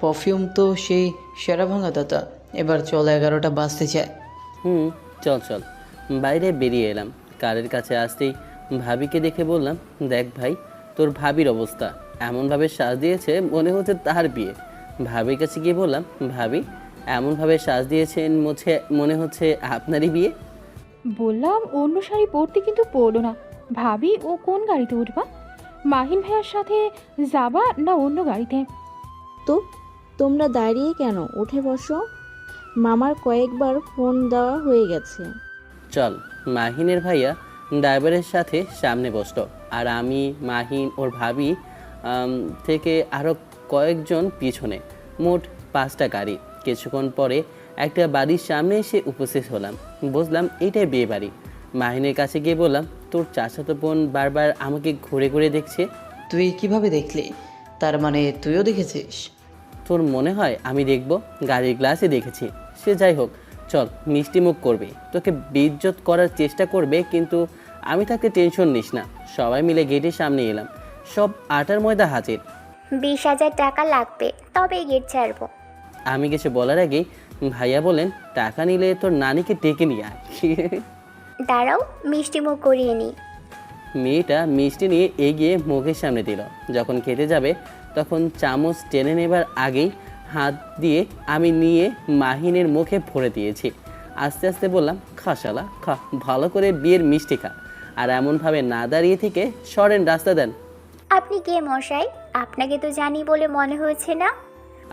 পারফিউম তো সেই সেরা ভাঙা দাদা। এবার চল, 11টা বাজতে চায়। চল। বাইরে বেরিয়ে এলাম। কারের কাছে আসতেই ভাবিকে দেখে বললাম, দেখ ভাই, তোর ভাবির অবস্থা এমনভাবে সাজ দিয়েছে মনে হচ্ছে তার বিয়ে। ভাবির কাছে গিয়ে বললাম, ভাবি এমনভাবে সাজ দিয়েছেন মনে হচ্ছে আপনারই বিয়ে। বললাম অন্য শাড়ি পরতে, কিন্তু পরলো না। ভাবি ও কোন গাড়িতে উঠবা? মাহিন ভাইয়ার সাথে যাবা না অন্য গাড়িতে? তো তোমরা দাঁড়িয়ে কেন, উঠে বসো। মামার কয়েকবার ফোন দেওয়া হয়ে গেছে। চল। মাহিনের ভাইয়া ড্রাইভারের সাথে সামনে বসলো, আর আমি, মাহিন, ওর ভাবি থেকে আরও কয়েকজন পিছনে। মোট 5টা গাড়ি। কিছুক্ষণ পরে একটা বাড়ির সামনে এসে উপস্থিত হলাম। বুঝলাম এইটাই বিয়ে বাড়ি। মাহিনের কাছে গিয়ে বললাম, তোর চাচাতো বোন বারবার আমাকে ঘুরে ঘুরে দেখছে। তুই কিভাবে দেখলি? তার মানে তুইও দেখেছিস? তোর মনে হয় আমি দেখব? গাড়ির গ্লাসে দেখেছি। সে যাই হোক, চল। মিষ্টি মুখ করবে, তোকে বেইজ্জত করার চেষ্টা করবে, কিন্তু আমি তাকে টেনশন নিস না। সবাই মিলে গেটের সামনে এলাম। সব আটার ময়দা হাজির। 20,000 টাকা লাগবে, তবে গেট ছাড়বো। আমি কিছু বলার আগেই ভাইয়া বলেন, টাকা নিলে তোর নানিকে ডেকে নিয়ে আয়। দাঁড়াও, মিষ্টি মুখ করিয়ে নি। মেয়েটা মিষ্টি নিয়ে এগিয়ে মুখের সামনে দিল। যখন খেতে যাবে তখন চামচ টেনে নেবার আগেই হাত দিয়ে আমি নিয়ে মাহিনের মুখে ভরে দিয়েছি। আস্তে আস্তে বললাম, খা শালা খা, ভালো করে বিয়ের মিষ্টি খা। আর এমনভাবে না দাঁড়িয়ে থেকে সরেন, রাস্তা দেন। আপনি কে মশাই? আপনাকে তো জানি বলে মনে হয়েছে না।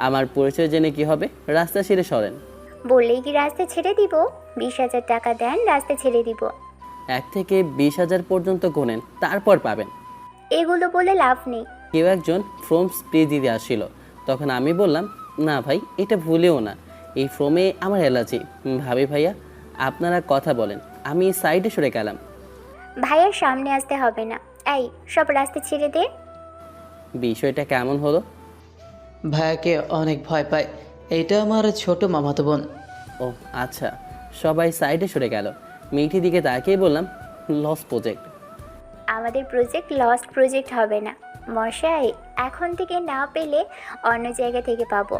আমার পরিচয় জেনে কি হবে? রাস্তা ছেড়ে সরেন। বললেই কি রাস্তা ছেড়ে দিব? 20,000 টাকা দেন, রাস্তা ছেড়ে দিব। 1 থেকে 20,000 পর্যন্ত গোনেন, তারপর পাবেন। এগুলো বলে লাভ নেই। কেউ একজন ফ্রোম স্প্রে দিতে আসছিল। তখন আমি বললাম, না ভাই, এটা ভুলেও না, এই ফ্রোমে আমার অ্যালার্জি। ভাবি ভাইয়া আপনারা কথা বলেন, আমি সাইডে সরে গেলাম। ভাইয়ার সামনে আসতে হবে না। এই সব রাস্তা ছেড়ে দে। বিষয়টা কেমন হলো? ভাইয়াকে অনেক ভয় পায়। এটা আমার ছোট মামাতো বোন। ও আচ্ছা, সবাই সাইডে সরে গেল। মেয়েটির দিকে তাকিয়ে বললাম, লস প্রজেক্ট। আমাদের প্রজেক্ট লস্ট প্রজেক্ট হবে না মশাই, এখন থেকে না পেলে অন্য জায়গা থেকে পাবো।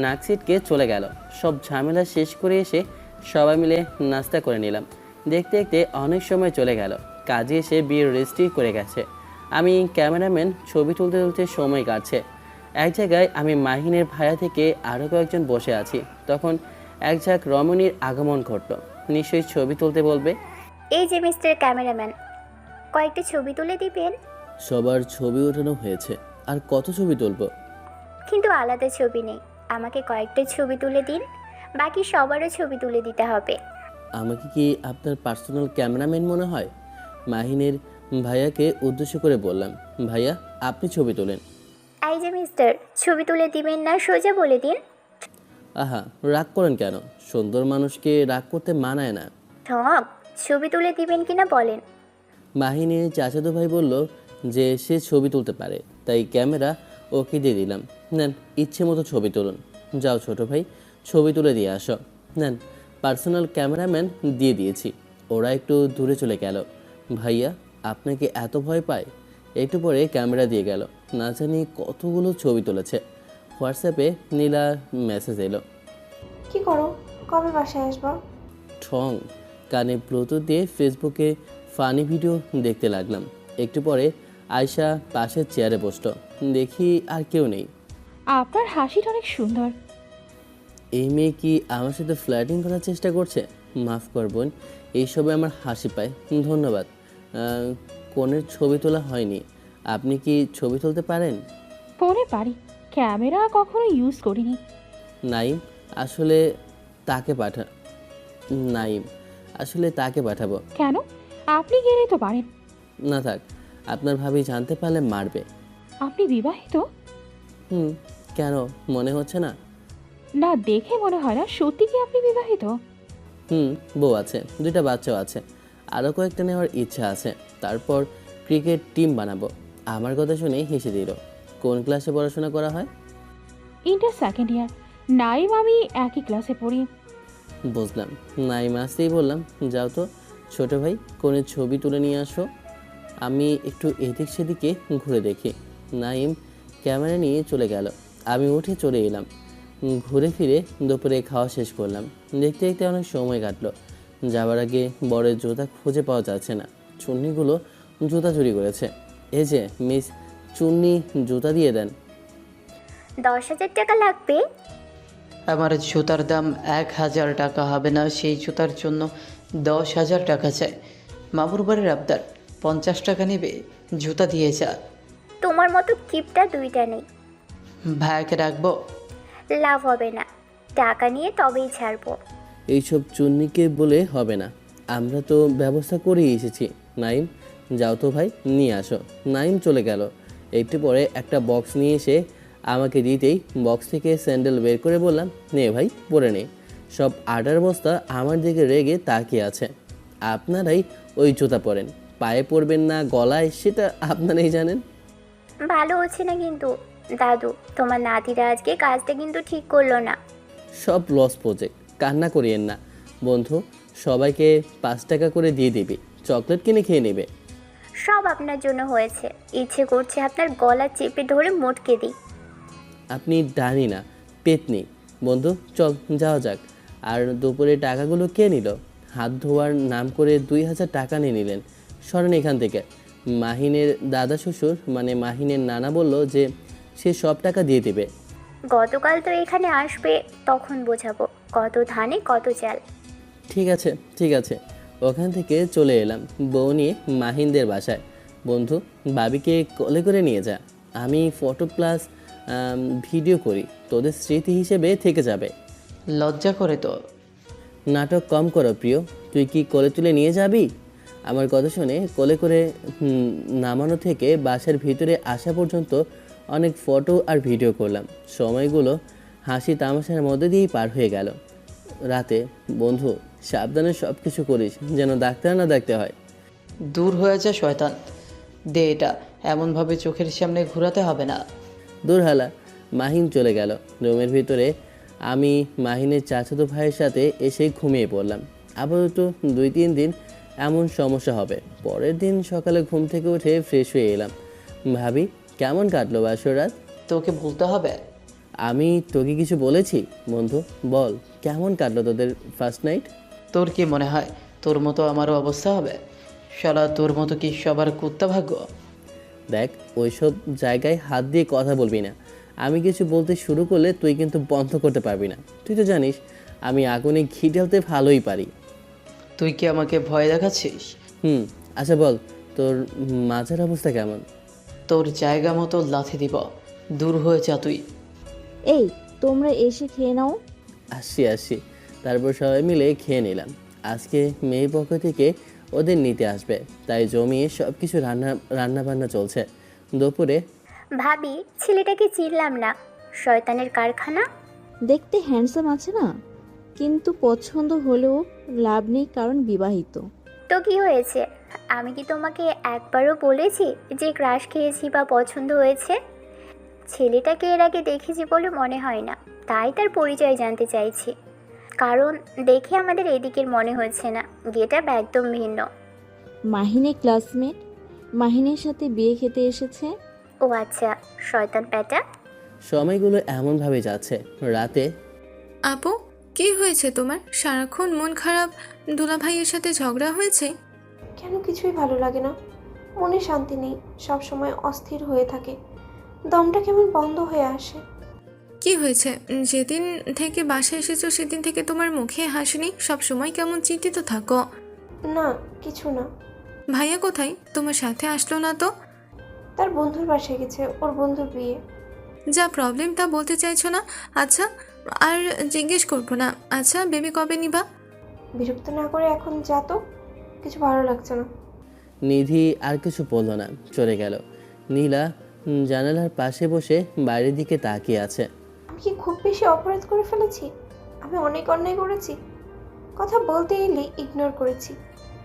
নাক ছিটকে চলে গেল। সব ঝামেলা শেষ করে এসে সবাই মিলে নাস্তা করে নিলাম। দেখতে দেখতে অনেক সময় চলে গেল। কাজে এসে বিয়ের রেজিস্ট্রি করে গেছে। আমি ক্যামেরাম্যান, ছবি তুলতে তুলতে সময় কাটছে। এক জায়গায় আমি মাহিনের ভাইয়া থেকে আরও কয়েকজন বসে আছি। তখন এক ঝাঁক রমণীর আগমন ঘটল। নিশ্চয়ই ছবি তুলতে বলবে। এই যে মিস্টার ক্যামেরাম্যান, কয়েকটা ছবি তুলে দিবেন। সবার ছবি ওঠানো হয়েছে, আর কত ছবি তুলবো? কিন্তু আলাদা ছবি নেই, আমাকে কয়েকটা ছবি তুলে দিন, বাকি সবারও ছবি তুলে দিতে হবে। আমাকে কি আপনার পার্সোনাল ক্যামেরাম্যান মনে হয়? মাহিনের ভাইয়াকে উদ্দেশ্য করে বললাম, ভাইয়া আপনি ছবি তোলেন। এই যে মিস্টার, ছবি তুলে দিবেন না সোজা বলে দিন। আহা, রাগ করেন কেন? সুন্দর মানুষকে রাগ করতে মানায় না। ঠক, ছবি তুলে দিবেন কিনা বলেন। মাহিনের চাচাতো ভাই বলল যে সে ছবি তুলতে পারে, তাই ক্যামেরা ওকে দিয়ে দিলাম। নেন, ইচ্ছে মতো ছবি তুলুন। যাও ছোট ভাই, ছবি তুলে দিয়ে আসো। নেন, পার্সোনাল ক্যামেরাম্যান দিয়ে দিয়েছি। ওরা একটু দূরে চলে গেল। ভাইয়া আপনাকে এত ভয় পায়? একটু পরে ক্যামেরা দিয়ে গেল। না জানি কতগুলো ছবি তুলেছে। হোয়াটসঅ্যাপে নীলা মেসেজ এলো। কি করো? কবে বাসায় আসবা? ঠং, কানে ব্লুটুথ দিয়ে ফেসবুকে ফানি ভিডিও দেখতে লাগলাম। একটু পরে আয়শা পাশের চেয়ারে বসলো। দেখি আর কেউ নেই। আপনার হাসিটা অনেক সুন্দর। এই মেয়ে কি আমার সাথে ফ্ল্যাটিং করার চেষ্টা করছে? মাফ করবেন, এইসবে আমার হাসি পায়। ধন্যবাদ। কোণের ছবি তোলা হয়নি। আপনি কি ছবি তুলতে পারেন? পরে পারি, ক্যামেরা কখনো ইউজ করিনি। নাইম, আসলে তাকে নাইম, আসলে তাকে পাঠাবো। কেন? আপনি গেলেই তো পারেন। না থাক, আপনার ভাবি জানতে পারলে মারবে। আপনি বিবাহিত? কেন মনে হচ্ছে না? না, দেখে মনে হয় না। সত্যি কি আপনি বিবাহিত? বউ আছে, 2টা বাচ্চাও আছে। আরও কয়েকটা নেওয়ার ইচ্ছা আছে। তারপর ক্রিকেট টিম বানাবো। আমার কথা শুনে হেসে দিল। কোন ক্লাসে পড়াশোনা করা হয়? Inter second year. নাইম আমি একই ক্লাসে পড়ি। বুঝলাম। নাইম আসতেই বললাম, যাও তো ছোট ভাই, কোণের ছবি তুলে নিয়ে আসো। আমি একটু এদিক সেদিকে ঘুরে দেখি। নাইম ক্যামেরা নিয়ে চলে গেল। আমি উঠে চলে এলাম। ঘুরে ফিরে দুপুরে খাওয়া শেষ করলাম। দেখতে দেখতে অনেক সময় কাটলো। যাবার আগে বড়ের জুতা খুঁজে পাওয়া যাচ্ছে না। চুন্নিগুলো জুতা চুরি করেছে। এই যে মিস, চুন্নি জুতা দিয়ে দেন। 10,000 টাকা লাগবে। আমার জুতার দাম 1,000 টাকা হবে না, সেই জুতার জন্য 10,000 টাকা চাই। মামুর বাড়ির আবদার, 50 টাকা নেবে, জুতা দিয়ে যা। তোমার মতো কিপটা 2টা নেই। ভাইয়াকে রাখবো? লাভ হবে না, টাকা নিয়ে তবেই ছাড়বো। এইসব চুন্নিকে বলে হবে না, আমরা তো ব্যবস্থা করেই এসেছি। নাইম, যাও তো ভাই, নিয়ে আসো। নাইম চলে গেল। একটু পরে একটা বক্স নিয়ে এসে আমাকে দিতেই বক্স থেকে স্যান্ডেল বের করে বললাম, নে ভাই, পরে নে। সব 8 বস্তা আমার দিকে রেগে তাকিয়ে আছে। আপনারাই ওই জুতা পরেন, পায়ে পরবেন না গলায়, সেটা আপনারাই জানেন। ভালো হচ্ছে না কিন্তু দাদু, তোমার নাতিরা আজকে কাজটা কিন্তু ঠিক করলো না। সব লস প্রজেক্ট, কান্না করিয়েন না। বন্ধু সবাইকে 5 টাকা করে দিয়ে দিবি, চকলেট কিনে খেয়ে নেবে। সব আপনার জন্য হয়েছে, ইচ্ছে করছে আপনার গলা চেপে ধরে মোটকে দিই। আপনি ডানি না, পেতনি। বন্ধু চল যাওয়া যাক। আর দুপুরে টাকাগুলো কে নিল? হাত ধোয়ার নাম করে 2,000 টাকা নিয়ে নিলেন। সরেন এখান থেকে। মাহিনের দাদা শ্বশুর মানে মাহিনের নানা বলল যে সে সব টাকা দিয়ে দেবে। গতকাল তো এখানে আসবে, তখন বোঝাবো কত ধানে কত চাল। ঠিক আছে ঠিক আছে। ওখান থেকে চলে এলাম বউ নিয়ে মাহিনদের বাসায়। বন্ধু বাবিকে কোলে করে নিয়ে যা, আমি ফটো প্লাস ভিডিও করি, তোদের স্মৃতি হিসেবে থেকে যাবে। লজ্জা করে তো। নাটক কম করো প্রিয়, তুই কি কোলে তুলে নিয়ে যাবি? আমার কথা শুনে কোলে করে নামানো থেকে বাসার ভিতরে আসা পর্যন্ত অনেক ফটো আর ভিডিও করলাম। সময়গুলো হাসি তামাশার মধ্যে দিয়েই পার হয়ে গেল। রাতে, বন্ধু সাবধানে সব কিছু করিস, যেন ডাক্তার না দেখতে হয়। দূর হয়ে যা শয়তান, দে এটা, এমনভাবে চোখের সামনে ঘোরাতে হবে না। দূর হালা। মাহিন চলে গেল। রুমের ভিতরে আমি মাহিনের চাচাতো ভাইয়ের সাথে এসে ঘুমিয়ে পড়লাম। আপাতত 2-3 দিন এমন সমস্যা হবে। পরের দিন সকালে ঘুম থেকে উঠে ফ্রেশ হয়ে এলাম। ভাবি, কেমন কাটলো বাসর রাত? তোকে বলতে হবে? আমি তোকে কিছু বলেছি? বন্ধু বল, কেমন কাটলো তোদের ফার্স্ট নাইট? তোর কি মনে হয় তোর মতো আমারও অবস্থা হবে? শালা তোর মতো কি সবার কুত্তা ভাগ্য? দেখ, ওইসব জায়গায় হাত দিয়ে কথা বলবি না। আমি কিছু বলতে শুরু করলে তুই কিন্তু বন্ধ করতে পারবি না। তুই তো জানিস আমি আগুনে ঘি ঢালতে ভালোই পারি। তুই কি আমাকে ভয় দেখাচ্ছিস? আচ্ছা বল, তোর মাঝের অবস্থা কেমন? তোর জায়গা মতো লাথি দিব, দূর হয়ে যা তুই। এই তোমরা এসে খেয়ে নাও। আসি। তারপর সবাই মিলে খেয়ে নিলাম। আজকে মেয়ের পক্ষ থেকে ওদের নিতে আসবে, তাই জমিয়ে সব কিছু রান্না বান্না চলছে। দুপুরে ভাবি, ছেলেটাকে চিনলাম না, শয়তানের কারখানা। দেখতে হ্যান্ডসাম আছে না, কিন্তু পছন্দ হলেও লাভ নেই, কারণ বিবাহিত। তো কি হয়েছে? আমি কি তোমাকে একবারও বলেছি যে ক্রাশ খেয়েছি বা পছন্দ হয়েছে? ছেলেটাকে এর আগে দেখেছি বলে মনে হয় না, তাই তার পরিচয় জানতে চাইছি। কারণ দেখে আমাদের এদিকের মনে হচ্ছে না, গেটআপ একদম ভিন্ন। মাহিনের ক্লাসমেট, মাহিনের সাথে বিয়ে খেতে এসেছে। ও আচ্ছা, শয়তান প্যাটা। সময়গুলো এমনভাবে যাচ্ছে। রাতে আপু, কি হয়েছে তোমার? সারাক্ষণ মন খারাপ, দুলা ভাইয়ের সাথে ঝগড়া হয়েছে? কেন কিছুই ভালো লাগে না, মনে শান্তি নেই, সব সময় অস্থির হয়ে থাকে, দমটা কেমন বন্ধ হয়ে আসে। কি হয়েছে? যেদিন থেকে বাসায় এসেছো সেদিন থেকে তোমার মুখে হাসি নেই, সব সময় কেমন চিন্তিত থাকো। না, কিছু না। ভাইয়া কোথায়? তোমার সাথে আসলো না তো? তার বন্ধুর বাসায় গেছে, ওর বন্ধুর বিয়ে। যা প্রবলেম তা বলতে চাইছো না? আচ্ছা, আর জিজ্ঞেস করবো না। আচ্ছা, বেবি কবে নিবা? বিরক্ত না করে এখন যা তো, কিছু ভালো লাগছে না। নিধি আর কিছু বলল না, চলে গেল। নীলা জানালার পাশে বসে বাইরের দিকে তাকিয়ে আছে। আমি কি খুব বেশি অপরাধ করে ফেলেছি? আমি অনেক অন্যায় করেছি? কথা বলতে এলে ইগনোর করেছি,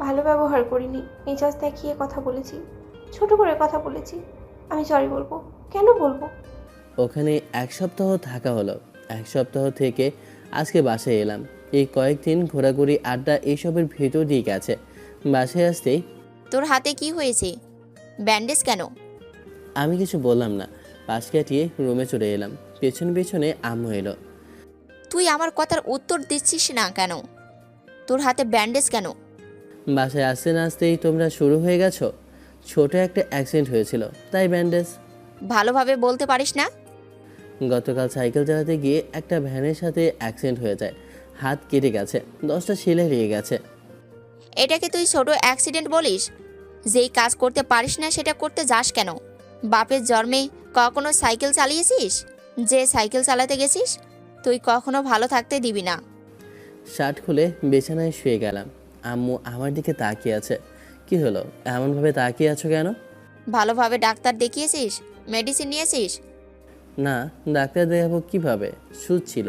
ভালো ব্যবহার করিনি, মেজাজ দেখিয়ে কথা বলেছি, ছোট করে কথা বলেছি। আমি সরি বলবো, কেন বলবো? ওখানে 1 সপ্তাহ থাকা হলো। 1 সপ্তাহ থেকে আজকে বাসায় এলাম। এই কয়েকদিন ঘোরাঘুরি, আড্ডা এইসবের ভিতর দিয়ে গেছে। বাসায় আসতেই তোর হাতে কি হয়েছে? ব্যান্ডেজ কেন? আমি কিছু বললাম না, পাশ কাটিয়ে রুমে চলে এলাম। পেছনে আম্মু এলো। তুই আমার কথার উত্তর দিচ্ছিস না কেন? তোর হাতে ব্যান্ডেজ কেন? বাসায় আসতে না আসতেই তোমরা শুরু হয়ে গেছো। ছোট একটা অ্যাক্সিডেন্ট হয়েছিল, তাই ব্যান্ডেজ। ভালোভাবে বলতে পারিস না? গতকাল সাইকেল চালাতে গিয়ে একটা ভ্যানের সাথে অ্যাক্সিডেন্ট হয়ে যায়। হাত কেটে গেছে, 10টা সেলাই লেগে গেছে। এটাকে তুই ছোট অ্যাক্সিডেন্ট বলিস? যেই কাজ করতে পারিস না সেটা করতে যাস কেন? বাপের জন্মে কখনো সাইকেল চালিয়েছিস? যে সাইকেল চালাতে গেছিস তুই কখনো ভালো থাকতে দিবি না। শার্ট খুলে বিছানায় শুয়ে গেলাম। আম্মু আমার দিকে তাকিয়ে আছে। কি হলো, এমনভাবে তাকিয়ে আছো কেন? ভালোভাবে ডাক্তার দেখিয়েছিস? মেডিসিন নিয়েছিস? না, ডাক্তার দেখাবো কিভাবে? সুচ ছিল,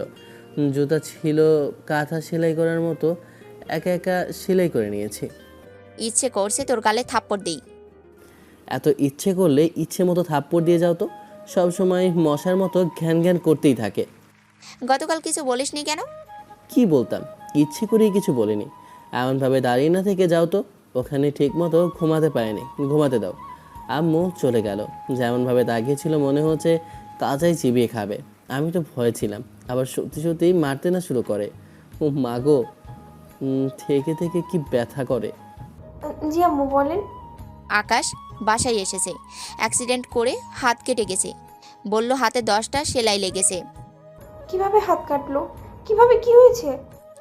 জুতা ছিল, কাঁথা সেলাই করার মতো একা একা সেলাই করে নিয়েছি। ইচ্ছে করছে তোর গালে থাপ্পড় দিই। এত ইচ্ছে করলে ইচ্ছে মতো থাপ্পড় দিয়ে যাও তো। সব সময় মশার মতো ঘ্যান করতেই থাকে। গতকাল কিছু বলিসনি কেন? কি বলতাম, ইচ্ছে করেই কিছু বলিনি। এমনভাবে দাঁড়িয়ে না থেকে যাও তো, ওখানে ঠিক মতো ঘুমাতে পারেনি, ঘুমাতে দাও। আম্মু চলে গেল। যেমনভাবে তাকিয়েছিল মনে হচ্ছে কাজাই চিবিয়ে খাবে। আমি তো ভয় ছিলাম, আবার সত্যি মারতে না শুরু করে। ও মাগো, থেকে কি ব্যথা করে। জি আম্মু, বলেন। আকাশ বাসায় এসেছে, অ্যাক্সিডেন্ট করে হাত কেটে গেছে। বলল হাতে 10টা সেলাই লেগেছে। কিভাবে হাত কাটলো? কিভাবে, কি হয়েছে?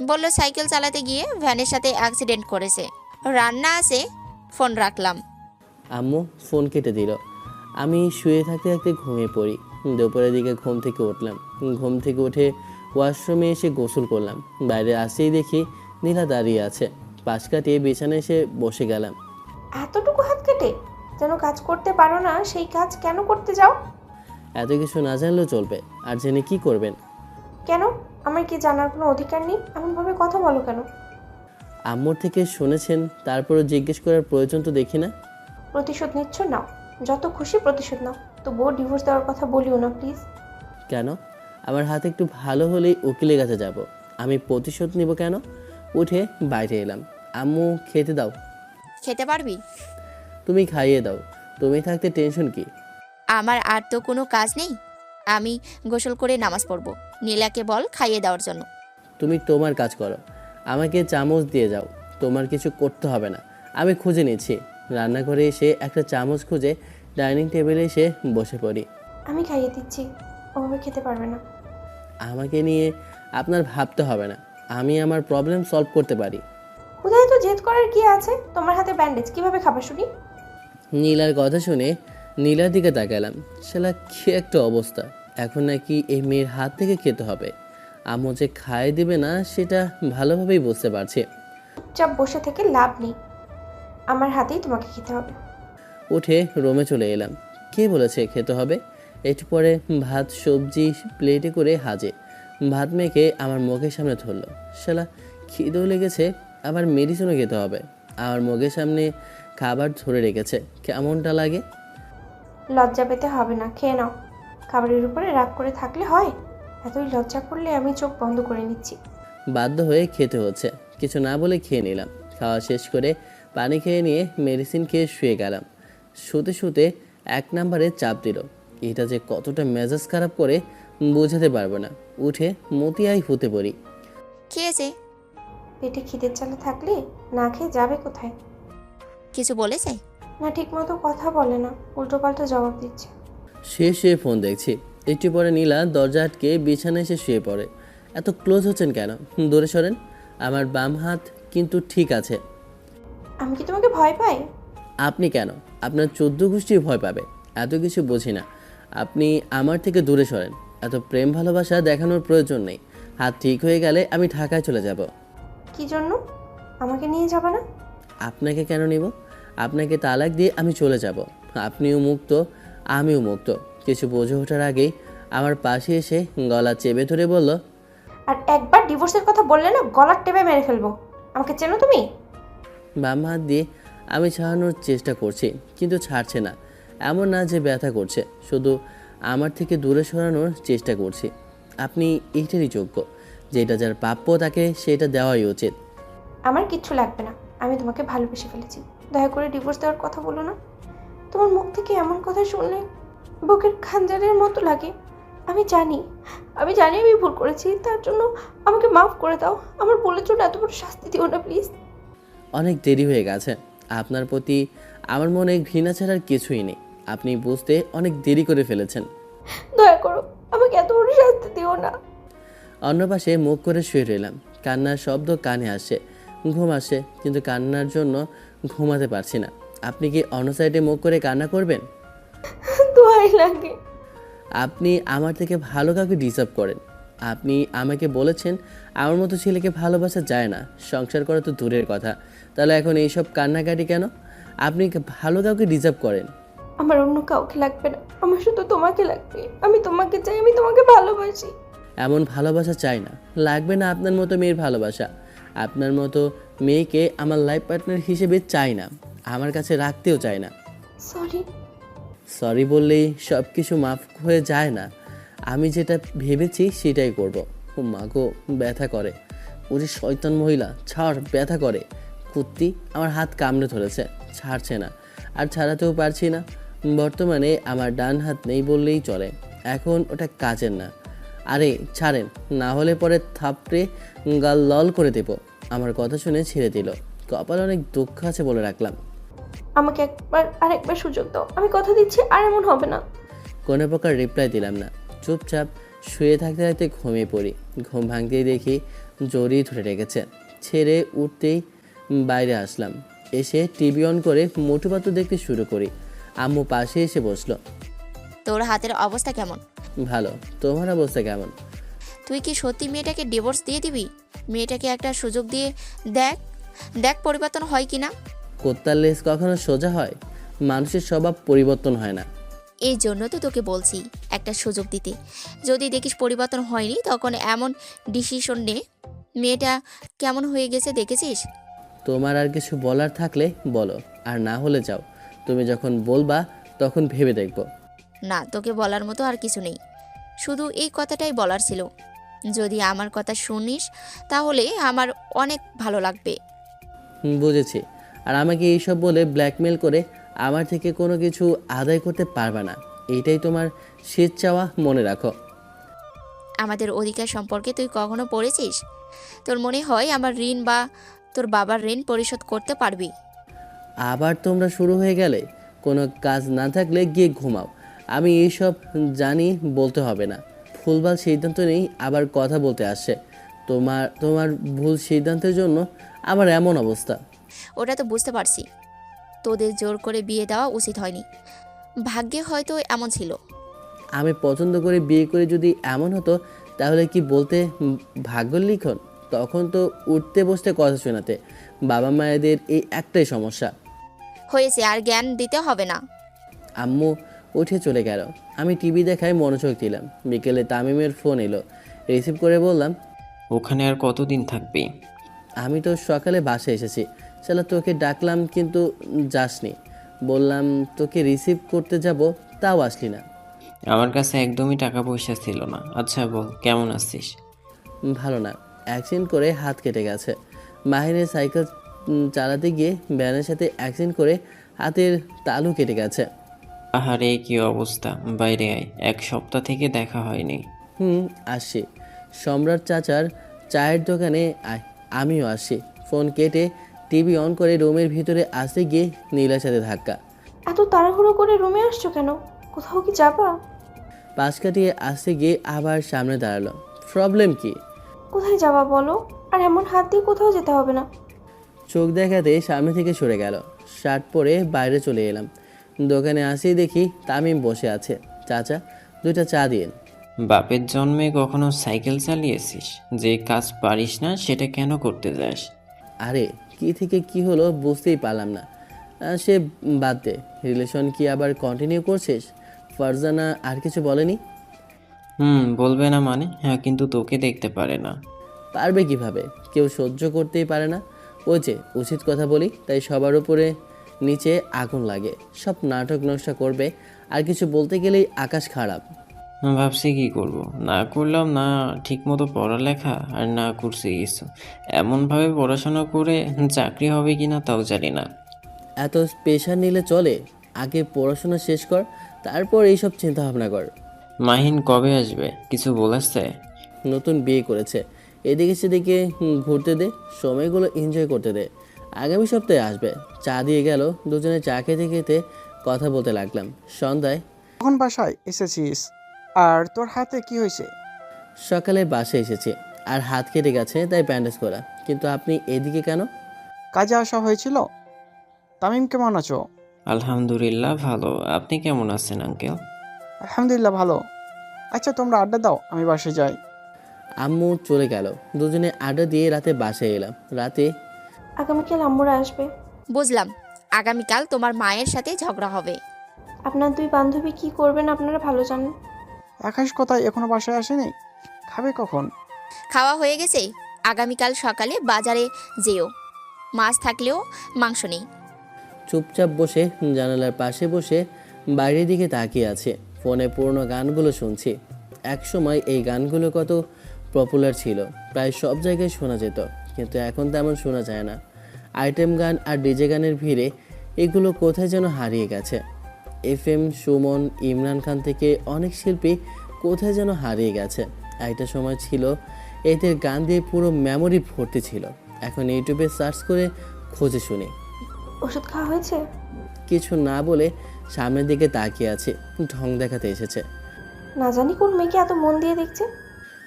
বলল সাইকেল চালাতে গিয়ে ভ্যানের সাথে অ্যাক্সিডেন্ট করেছে। রান্না আছে, ফোন রাখলাম। আম্মু ফোন কেটে দিল। আমি শুয়ে থাকতে ঘুমিয়ে পড়ি। দুপুরের দিকে ঘুম থেকে উঠলাম। ঘুম থেকে উঠে ওয়াশরুমে এসে গোসল করলাম। বাইরে আসতেই দেখি নীলা দাঁড়িয়ে আছে। পাশ কাটিয়ে বিছানায় এসে বসে গেলাম। এতটুকু হাত কেটে যেন কাজ করতে পারো না, সেই কাজ কেন করতে যাও? এত কিছু না জানলেও চলবে, আর জেনে কি করবেন? কেন? আমার কি জানার কোনো অধিকার নেই? এমনভাবে কথা বলো কেন? আম্মুর থেকে শুনেছেন, তারপরও জিজ্ঞেস করার প্রয়োজন তো দেখি না। প্রতিশোধ নিচ্ছ? নাও, যত খুশি প্রতিশোধ নাও, তবুও ডিভোর্স দেওয়ার কথা বলিও না প্লিজ। কেন? আমার হাতে একটু ভালো হলেই উকিলের কাছে যাব, আমি প্রতিশোধ নিব কেন? উঠে বাইরে এলাম। আম্মু খেতে দাও। খেতে পারবি? তুমি খাইয়ে দাও, তুমি থাকতে টেনশন কি? আমার আর তো কোনো কাজ নেই, আমি গোসল করে নামাজ পড়ব। নীলাকে বল খাইয়ে দেওয়ার জন্য। তুমি তোমার কাজ করো, আমাকে চামচ দিয়ে যাও। তোমার কিছু করতে হবে না, আমি খুঁজে নিচ্ছি। রান্নাঘরে এসে একটা চামচ খুঁজে ডাইনিং টেবিলে এসে বসে পড়ি। আমি খাইয়ে দিচ্ছি, ওভাবে খেতে পারবে না। আমাকে নিয়ে আপনার ভাবতে হবে না, আমি আমার প্রবলেম সলভ করতে পারি। কোথায় তো জেদ করার কি আছে? তোমার হাতে ব্যান্ডেজ, কিভাবে খাবার শুনি? নীলার কথা শুনে নীলার দিকে তাকালাম। শালা কি একটা অবস্থা, এখন নাকি এই মেয়ের হাত থেকে খেতে হবে। আম্মু যে খাইয়ে দিবে না সেটা ভালোভাবেই বুঝতে পারছি। চুপচাপ বসে থেকে লাভ নেই, আমার হাতেই তোমাকে খেতে হবে। উঠে রুমে চলে এলাম। কে বলেছে খেতে হবে? একটু পরে ভাত সবজি প্লেটে করে হাজে। ভাত মেখে আমার মুখের সামনে ধরলো। শালা খিদেও লেগেছে, আবার মেডিসিনও খেতে হবে। আমার মুখের সামনে খাবার ধরে রেখেছে, কেমনটা লাগে? লজ্জা পেতে হবে না, খেয়ে নাও। খাবারের উপরে রাগ করে থাকলে হয়? এতই লজ্জা করলে আমি চোখ বন্ধ করে নিচ্ছি। বাধ্য হয়ে খেতে হচ্ছে, কিছু না বলে খেয়ে নিলাম। খাওয়া শেষ করে পানি খেয়ে নিয়ে মেডিসিন খেয়ে শুয়ে গেলাম। শুতে শুতে 1 নম্বরে চাপ দিল। এটা যে কতটা মেজাজ খারাপ করে বোঝাতে পারবো না। উঠে মতিয়াই হতে পড়ি। খেয়েছে? পেটে খিদের জ্বালা থাকলে না খেয়ে যাবে কোথায়? কিছু বলেছে? না, ঠিক মতো কথা বলে না, উল্টোপাল্টা জবাব দিচ্ছে। শুয়ে ফোন দেখছি। একটু পরে নীলা দরজা আটকে বিছানায় এসে শুয়ে পড়ে। এত ক্লোজ হচ্ছেন কেন? দূরে সরেন। আমার বাম হাত কিন্তু ঠিক আছে। আমি কি তোমাকে ভয় পাই? আপনি কেন? আপনার 14 গোষ্ঠী ভয় পাবে। এত কিছু বুঝি না, আপনি আমার থেকে দূরে সরেন। এত প্রেম ভালোবাসা দেখানোর প্রয়োজন নেই। হাত ঠিক হয়ে গেলে আমি ঢাকায় চলে যাব। কি জন্য? আমাকে নিয়ে যাবে না? আপনাকে কেন নিব? আপনাকে তালাক দিয়ে আমি চলে যাব। আপনিও মুক্ত, আমিও মুক্ত। কিছু বোঝে ওঠার আগেই আমার পাশে এসে গলা চেপে ধরে বলল, আর একবার ডিভোর্সের কথা বললে না গলার টেপে মেরে ফেলবো। আমাকে চেনো তুমি? বাম হাত দিয়ে আমি ছাড়ানোর চেষ্টা করছি, কিন্তু ছাড়ছে না। এমন না যে ব্যথা করছে, শুধু আমার থেকে দূরে সরানোর চেষ্টা করছি। আপনি এইটারই যোগ্য, যেটা যার প্রাপ্য তাকে সেটা দেওয়াই উচিত। আমার কিচ্ছু লাগবে না, আমি তোমাকে ভালোবেসে ফেলেছি। দয়া করে ডিভোর্স দেওয়ার কথা বলো না। তোমার মুখ থেকে এমন কথা শুনলে বুকের খাঞ্জারের মতো লাগে। আমি জানি আমি ভুল করেছি, তার জন্য আমাকে মাফ করে দাও। আমার ভুলের জন্য এত বড় শাস্তি দিও না প্লিজ। অনেক দেরি হয়ে গেছে। আপনার প্রতি আমার মনে ঘৃণা ছাড়ার কিছুই নেই। আপনি বুঝতে অনেক দেরি করে ফেলেছেন। দয়া করো, আমাকে এত বড় শাস্তি দিও না। অন্য পাশে মুখ করে শুয়ে রইলাম। কান্নার শব্দ কানে আসে, ঘুম আসে, কিন্তু কান্নার জন্য ঘুমাতে পারছি না। আপনি কি অন্য সাইডে মুখ করে কান্না করবেন? দোয়াই লাগে। আপনি আমার থেকে ভালো কাউকে ডিজার্ভ করেন। আপনি আমাকে বলেছেন আমার মতো ছেলেকে ভালোবাসা যায় না, সংসার করা তো দূরের কথা। তাহলে এখন এইসব কান্নাকাটি কেন? আপনি ভালো কাউকে ডিজার্ভ করেন। আমার অন্য কাউকে লাগবে না, আমার শুধু তোমাকে লাগবে। আমি তোমাকে চাই, আমি তোমাকে ভালোবাসি। এমন ভালোবাসা চাই না, লাগবে না আপনার মতো মেয়ের ভালোবাসা। আপনার মতো মেয়েকে আমার লাইফ পার্টনার হিসেবে চাই না, আমার কাছে রাখতেও চাই না। সরি। সরি বললেই সব কিছু মাফ হয়ে যায় না। আমি যেটা ভেবেছি সেটাই করব। ও মা গো, ব্যথা করে। ওরে শয়তান মহিলা, ছাড়, ব্যথা করে। কুত্তি আমার হাত কামড়ে ধরেছে, ছাড়ছে না, আর ছাড়াতেও পারছি না। বর্তমানে আমার ডান হাত নেই বললেই চলে, এখন ওটা কাজের না। আরে ছাড়েন, না হলে পরে থাপড়ে গাল লল করে দেব। আমার কথা শুনে ছেড়ে দিল। কপাল অনেক দুঃখ আছে বলে রাখলাম। আমাকে আরেকবার সুযোগ দাও, আমি কথা দিচ্ছি আর এমন হবে না। কোনো প্রকার রিপ্লাই দিলাম না, চুপচাপ শুয়ে থাকতে থাকতে ঘুমিয়ে পড়ি। ঘুম ভাঙতেই দেখি জড়িয়ে ধরে রেখেছে। ছেড়ে উঠতেই বাইরে আসলাম। এসে টিভি অন করে মোটু পাতলু দেখতে শুরু করি। আম্মু পাশে এসে বসলো। তোর হাতের অবস্থা কেমন? ভালো, তোমার অবস্থা কেমন? তুই কি সত্যি মেয়েটাকে ডিভোর্স দিয়ে দিবি? মেয়েটাকে একটা সুযোগ দিয়ে দেখ, দেখ পরিবর্তন হয় কি না। কুত্তার লেজ কখনো সোজা হয়? মানুষের স্বভাব পরিবর্তন হয় না। এই জন্য তো তোকে বলছি একটা সুযোগ দিতে। যদি দেখিস পরিবর্তন হয়নি তখন এমন ডিসিশন নে। মেয়েটা কেমন হয়ে গেছে দেখেছিস? তোমার আর কিছু বলার থাকলে বলো, আর না হলে যাও। তুমি যখন বলবা তখন ভেবে দেখব। না, তোকে বলার মতো আর কিছু নেই, শুধু এই কথাটাই বলার ছিল। যদি আমার কথা শুনিস তাহলে আমার অনেক ভালো লাগবে। বুঝেছি। আর আমাকে এইসব বলে ব্ল্যাকমেল করে আমার থেকে কোনো কিছু আদায় করতে পারবে না, এইটাই তোমার শেষ চাওয়া, মনে রাখো। আমাদের অধিকার সম্পর্কে তুই কখনো পড়েছিস? তোর মনে হয় আমার ঋণ বা তোর বাবার ঋণ পরিশোধ করতে পারবি? আবার তোমরা শুরু হয়ে গেলে। কোনো কাজ না থাকলে গিয়ে ঘুমাও। আমি এইসব জানি, বলতে হবে না। ভুলভাল সিদ্ধান্ত নেই আবার কথা বলতে আসছে। তোমার তোমার ভুল সিদ্ধান্তের জন্য আমার এমন অবস্থা। ওটা তো বুঝতে পারছি, তোদের জোর করে বিয়ে দেওয়া উচিত হয়নি, ভাগ্যে হয়তো এমন ছিল। আমি পছন্দ করে বিয়ে করে যদি এমন হতো তাহলে কি বলতে ভাগ্যের লিখন? তখন তো উঠতে বসতে কথা শোনাতে। বাবা মায়েদের এই একটাই সমস্যা। হয়েছে, আর জ্ঞান দিতে হবে না। আম্মু উঠে চলে গেল। আমি টিভি দেখায় মনোযোগ দিলাম। বিকেলে তামিমের ফোন এলো, রিসিভ করে বললাম, ওখানে আর কতদিন থাকবি? আমি তো সকালে বাসে এসেছি। শালা তোকে ডাকলাম কিন্তু যাসনি। বললাম তোকে রিসিভ করতে যাব, তাও আসলি না। আমার কাছে একদমই টাকা পয়সা ছিল না। আচ্ছা বল, কেমন আছিস? ভালো না, অ্যাক্সিডেন্ট করে হাত কেটে গেছে। মাহিনের সাইকেল চালাতে গিয়ে ভ্যানের সাথে অ্যাক্সিডেন্ট করে হাতের তালু কেটে গেছে। আহারে, কি অবস্থা! বাইরে আয়, 1 সপ্তাহ থেকে দেখা হয়নি। আসছি। সম্রাট চাচার চায়ের দোকানে আয়, আমিও আসছি। ফোন কেটে টিভি অন করে রুমের ভিতরে আসতে গিয়ে নীলার সাথে ধাক্কা। এত তাড়াহুড়ো করে রুমে আসছো কেন? কোথাও কি যাবা? পাশ কাটিয়ে আসতে গিয়ে আবার সামনে দাঁড়ালো। প্রবলেম কি? কোথায় যাবা বলো? আর এমন হাত দিয়ে কোথাও যেতে হবে না। চোখ দেখাতে সামনে থেকে সরে গেল। শার্ট পরে বাইরে চলে এলাম। দোকানে আসেই দেখি তামিম বসে আছে। চাচা, 2টা চা দিন। বাপের জন্মে কখনো সাইকেল চালিয়েছিস? যে কাজ পারিস না সেটা কেন করতে যাস? আরে কি থেকে কি হলো বুঝতেই পারলাম না। সে বাদ দে। রিলেশন কি আবার কন্টিনিউ করছিস? ফারজানা আর কিছু বলেনি? বলবে না মানে? হ্যাঁ, কিন্তু তোকে দেখতে পারে না। পারবে কিভাবে? কেউ সহ্য করতেই পারে না। ওই যে উচিত কথা বলি তাই সবার উপরে নিচে আগুন লাগে। সব নাটক নকশা করবে, আর কিছু বলতে গেলেই আকাশ খারাপ। ভাবছি কি করব, না করলাম না ঠিকমতো পড়ালেখা, আর না করছি কিছু। এমনভাবে পড়াশোনা করে চাকরি হবে কিনা তাও জানি না। এত প্রেশার নিলে চলে? আগে পড়াশোনা শেষ কর, তারপর এইসব চিন্তা ভাবনা কর। মাহিন কবে আসবে? কিছু বলেছে? নতুন বিয়ে করেছে, এদিকে সেদিকে ঘুরতে দে, সময়গুলো এনজয় করতে দে। আগামী সপ্তাহে আসবে। চা দিয়ে গেল। দুজনে চা খেতে খেতে কথা বলতে লাগলাম। সন্ধ্যায় কখন বাসায় এসেছিস? আর তোর হাতে কি হয়েছে? সকালে বাসে এসেছি, আর হাত কেটে গেছে তাই ব্যান্ডেজ করা। কিন্তু আপনি এদিকে কেন? কাজে আসা হয়েছিল। তামিম, কেমন আছো? আলহামদুলিল্লাহ ভালো। আপনি কেমন আছেন আঙ্কেল? আলহামদুলিল্লাহ ভালো। আচ্ছা তোমরা আড্ডা দাও, আমি বাসে যাই। আম্মু চলে গেল। দুজনে আড্ডা দিয়ে রাতে বাসায় এলাম। রাতে আগামীকাল আম্মুরা আসবে। বুঝলাম, আগামীকাল তোমার মায়ের সাথে ঝগড়া হবে। আপনার 2 বান্ধবী কি করবেন আপনারা ভালো জানেন। আকাশ কোথায়? এখনো বাসায় আসেনি? খাবে কখন? খাওয়া হয়ে গেছে। আগামীকাল সকালে বাজারে যেও, মাছ থাকলেও মাংস নেই। চুপচাপ বসে জানালার পাশে বসে বাইরের দিকে তাকিয়ে আছে। ফোনে পুরনো গানগুলো শুনছি। একসময় এই গানগুলো কত পপুলার ছিল, প্রায় সব জায়গায় শোনা যেত। কিন্তু এখন তেমন শোনা যায় না। আইটেম গান আর ডিজে গানের ভিড়ে এগুলো কোথায় যেন হারিয়ে গেছে। FM সুমন, ইমরান খান থেকে অনেক শিল্পী কোথায় যেন হারিয়ে গেছে। একটা সময় ছিল এদের গান দিয়ে পুরো মেমোরি ভর্তি ছিল। এখন ইউটিউবে সার্চ করে খুঁজে শুনি। ওষুধ খাওয়া হয়েছে? কিছু না বলে সামনের দিকে তাকিয়ে আছে। ঢং দেখাতে এসেছে। না জানি কোন মেয়েকে এত মন দিয়ে দেখছে।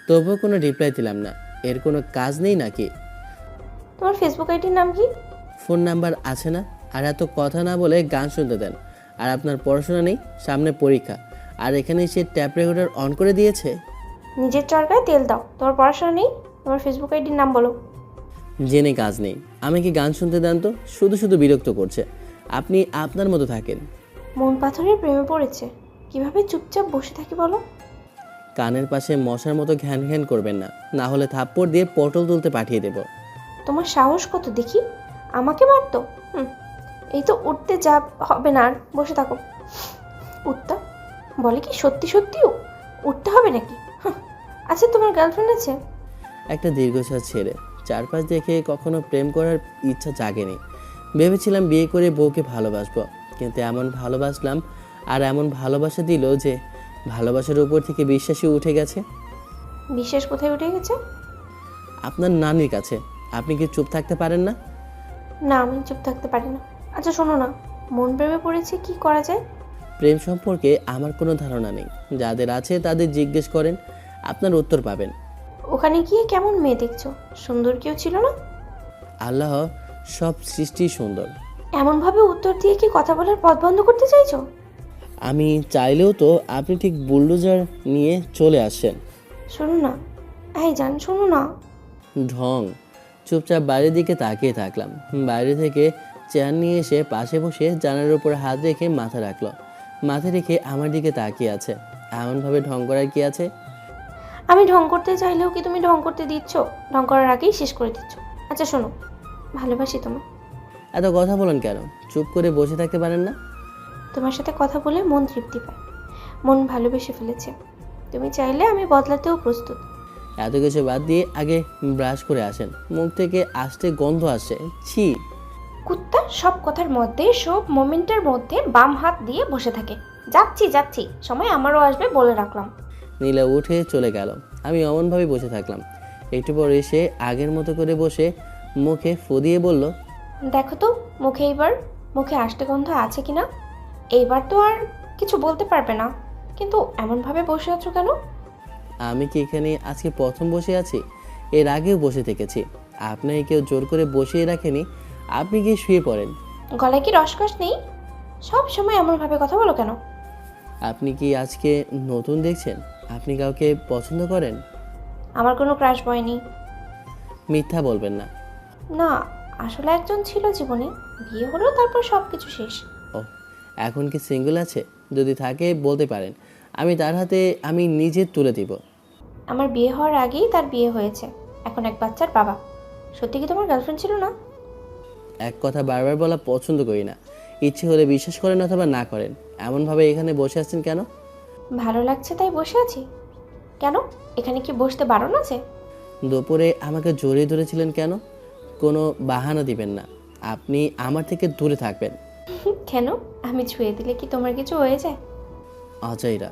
তবুও কোনো রিপ্লাই দিলাম না। এর কোনো কাজ নেই নাকি? তোমার ফেসবুক আইডির নাম কি? ফোন নাম্বার আছে না? আর এত কথা না বলে গান শুনতে দেন। আর আপনার পড়াশোনা নেই, সামনে পরীক্ষা, আর এখানে সে ট্যাপ রেকর্ডার অন করে দিয়েছে। নিজের চরকায় তেল দাও। তোমার পড়াশোনা নেই? তোমার ফেসবুক আইডির নাম বলো। জেনে কাজ নেই, আমাকে গান শুনতে দেন তো, শুধু শুধু বিরক্ত করছে। আপনি আপনার মতো থাকেন। মন পাথরের প্রেমে পড়েছে, কিভাবে চুপচাপ বসে থাকি বলো? কানের পাশে মশার মতো ঘ্যান ঘ্যান করবেন না, না হলে থাপ্পড় দিয়ে পটল তুলতে পাঠিয়ে দেব। তোমার সাহস কত দেখি, আমাকে মারতো? এই তো উঠতে যা হবে না, আর বসে থাকো। উঠতা বলে কি সত্যি সত্যিও উঠতে হবে নাকি? আচ্ছা, তোমার গার্লফ্রেন্ড আছে? একটা দীর্ঘশ্বাস ছেড়ে চারপাশ দেখে কখনো প্রেম করার ইচ্ছা জাগেনি। ভেবেছিলাম বিয়ে করে বউকে ভালোবাসবো, কিন্তু এমন ভালোবাসলাম আর এমন ভালোবাসা দিল যে ভালোবাসার উপর থেকে বিশ্বাসই উঠে গেছে। বিশ্বাস কোথায় উঠে গেছে? আপনার নানির কাছে। আপনি কি চুপ থাকতে পারেন না? না, আমি চুপ থাকতে পারি না। আচ্ছা শোনো না, মন প্রেমে পড়েছে, কি করা যায়? প্রেম সম্পর্কে আমার কোনো ধারণা নেই, যাদের আছে তাদের জিজ্ঞেস করেন, আপনার উত্তর পাবেন। ওখানে গিয়ে কেমন মেয়ে দেখছো? সুন্দর কেউ ছিল না? আল্লাহ সব সৃষ্টি সুন্দর। এমনভাবে উত্তর দিয়ে কি কথা বলার পথ বন্ধ করতে চাইছো? আমি চাইলেও তো আপনি ঠিক বুলডোজার নিয়ে চলে আসেন। শোনো না, এই জান শোনো না। ঢং। চুপচাপ বাইরের দিকে তাকিয়ে থাকলাম। বাইরে থেকে চেয়ার নিয়ে এসে পাশে বসে জানালার উপর হাত রেখে মাথা রাখলো। মাথা রেখে আমার দিকে তাকিয়ে আছে। এমনভাবে ঢং করার কি আছে? আমি ঢং করতে চাইলেও কি তুমি ঢং করতে দিচ্ছ? ঢং করার আগেই শেষ করে দিচ্ছ। আচ্ছা শোনো, ভালোবাসি তোমায়। এত কথা বলেন কেন? চুপ করে বসে থাকতে পারেন না? তোমার সাথে কথা বলে মন তৃপ্তি পায়, মন ভালোবেসে ফেলেছে। তুমি চাইলে আমি বদলাতেও প্রস্তুত। এত কিছু বাদ দিয়ে আগে ব্রাশ করে আসেন, মুখ থেকে আস্তে গন্ধ আসে। ছি। কুত্তা সব কথার মধ্যে, সব মোমেন্টের মধ্যে বাম হাত দিয়ে বসে থাকে। যাচ্ছি যাচ্ছি, সময় আমারও আসবে বলে রাখলাম। নীলা উঠে চলে গেল। আমি অমনভাবে বসে থাকলাম। একটু পর এসে আগের মতো করে বসে মুখে ফু দিয়ে বলল, দেখো তো মুখে এইবার, মুখে আষ্টে গন্ধ আছে কিনা। এইবার তো আর কিছু বলতে পারবে না, কিন্তু এমনভাবে বসে আছো কেন? আমি কি এখানে আজকে প্রথম বসে আছি? এর আগেও বসে থেকেছি। আপনাকে কেউ জোর করে বসিয়ে রাখেনি, আপনি গিয়ে শুয়ে পড়েন। গলায় কি রসকস নেই? সব সময় এমনভাবে কথা বলো কেন? আপনি কি আজকে নতুন দেখছেন? আপনি কাউকে পছন্দ করেন? আমার কোনো ক্রাশ বয় নেই। মিথ্যা বলবেন না। না, আসলে একজন ছিল জীবনে, বিয়ে হলো তারপর সব কিছু শেষ। ও, এখন কি সিঙ্গেল আছে? যদি থাকে বলতে পারেন, আমি তার হাতে আমি নিজে তুলে দিব। আমার বিয়ে হওয়ার আগেই তার বিয়ে হয়েছে, এখন এক বাচ্চার বাবা। সত্যি কি তোমার গার্লফ্রেন্ড ছিল না? এক কথা বারবার বলা পছন্দ করি না। ইচ্ছে হলে বিশ্বাস করেন অথবা না করেন। এমনভাবে এখানে বসে আছেন কেন? ভালো লাগছে তাই বসে আছি। কেন, এখানে কি বসতে বারণ আছে? দুপুরে আমাকে জড়িয়ে ধরেছিলেন কেন? কোনো বাহানা দিবেন না। আপনি আমার থেকে দূরে থাকবেন। কেন, আমি ছুঁয়ে দিলে কি তোমার কিছু হয়ে যায়? অজয়রা।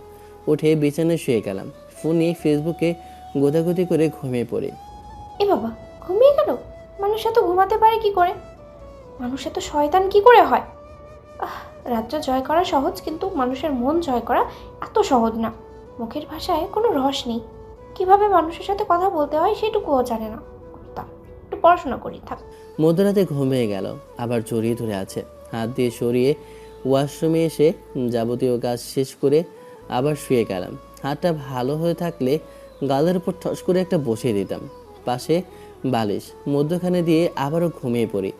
উঠে বিছানায় শুয়ে গেলাম। ফোন নিয়ে ফেসবুকে গোদাগুদি করে ঘুমিয়ে পড়ি। এ বাবা, ঘুমিয়ে গেল? মানুষ এত ঘুমাতে পারে কি করে? মানুষ এত শয়তান কি করে হয়? রাজ্য জয় করা সহজ, কিন্তু মানুষের মন জয় করা এত সহজ না। মুখের ভাষায় কোনো রস নেই, কিভাবে মানুষের সাথে কথা বলতে হয় সেটুকুও জানে না। একটু পড়াশোনা করি থাক। মধ্যরাতে ঘুমিয়ে গেল, আবার জড়িয়ে ধরে আছে। হাত দিয়ে সরিয়ে ওয়াশরুমে এসে যাবতীয় কাজ শেষ করে আবার শুয়ে গেলাম। হাতটা ভালো হয়ে থাকলে গালের উপর ঠস করে একটা বসিয়ে দিতাম। পাশে বালিশ মধ্যখানে দিয়ে আবারও ঘুমিয়ে পড়ি।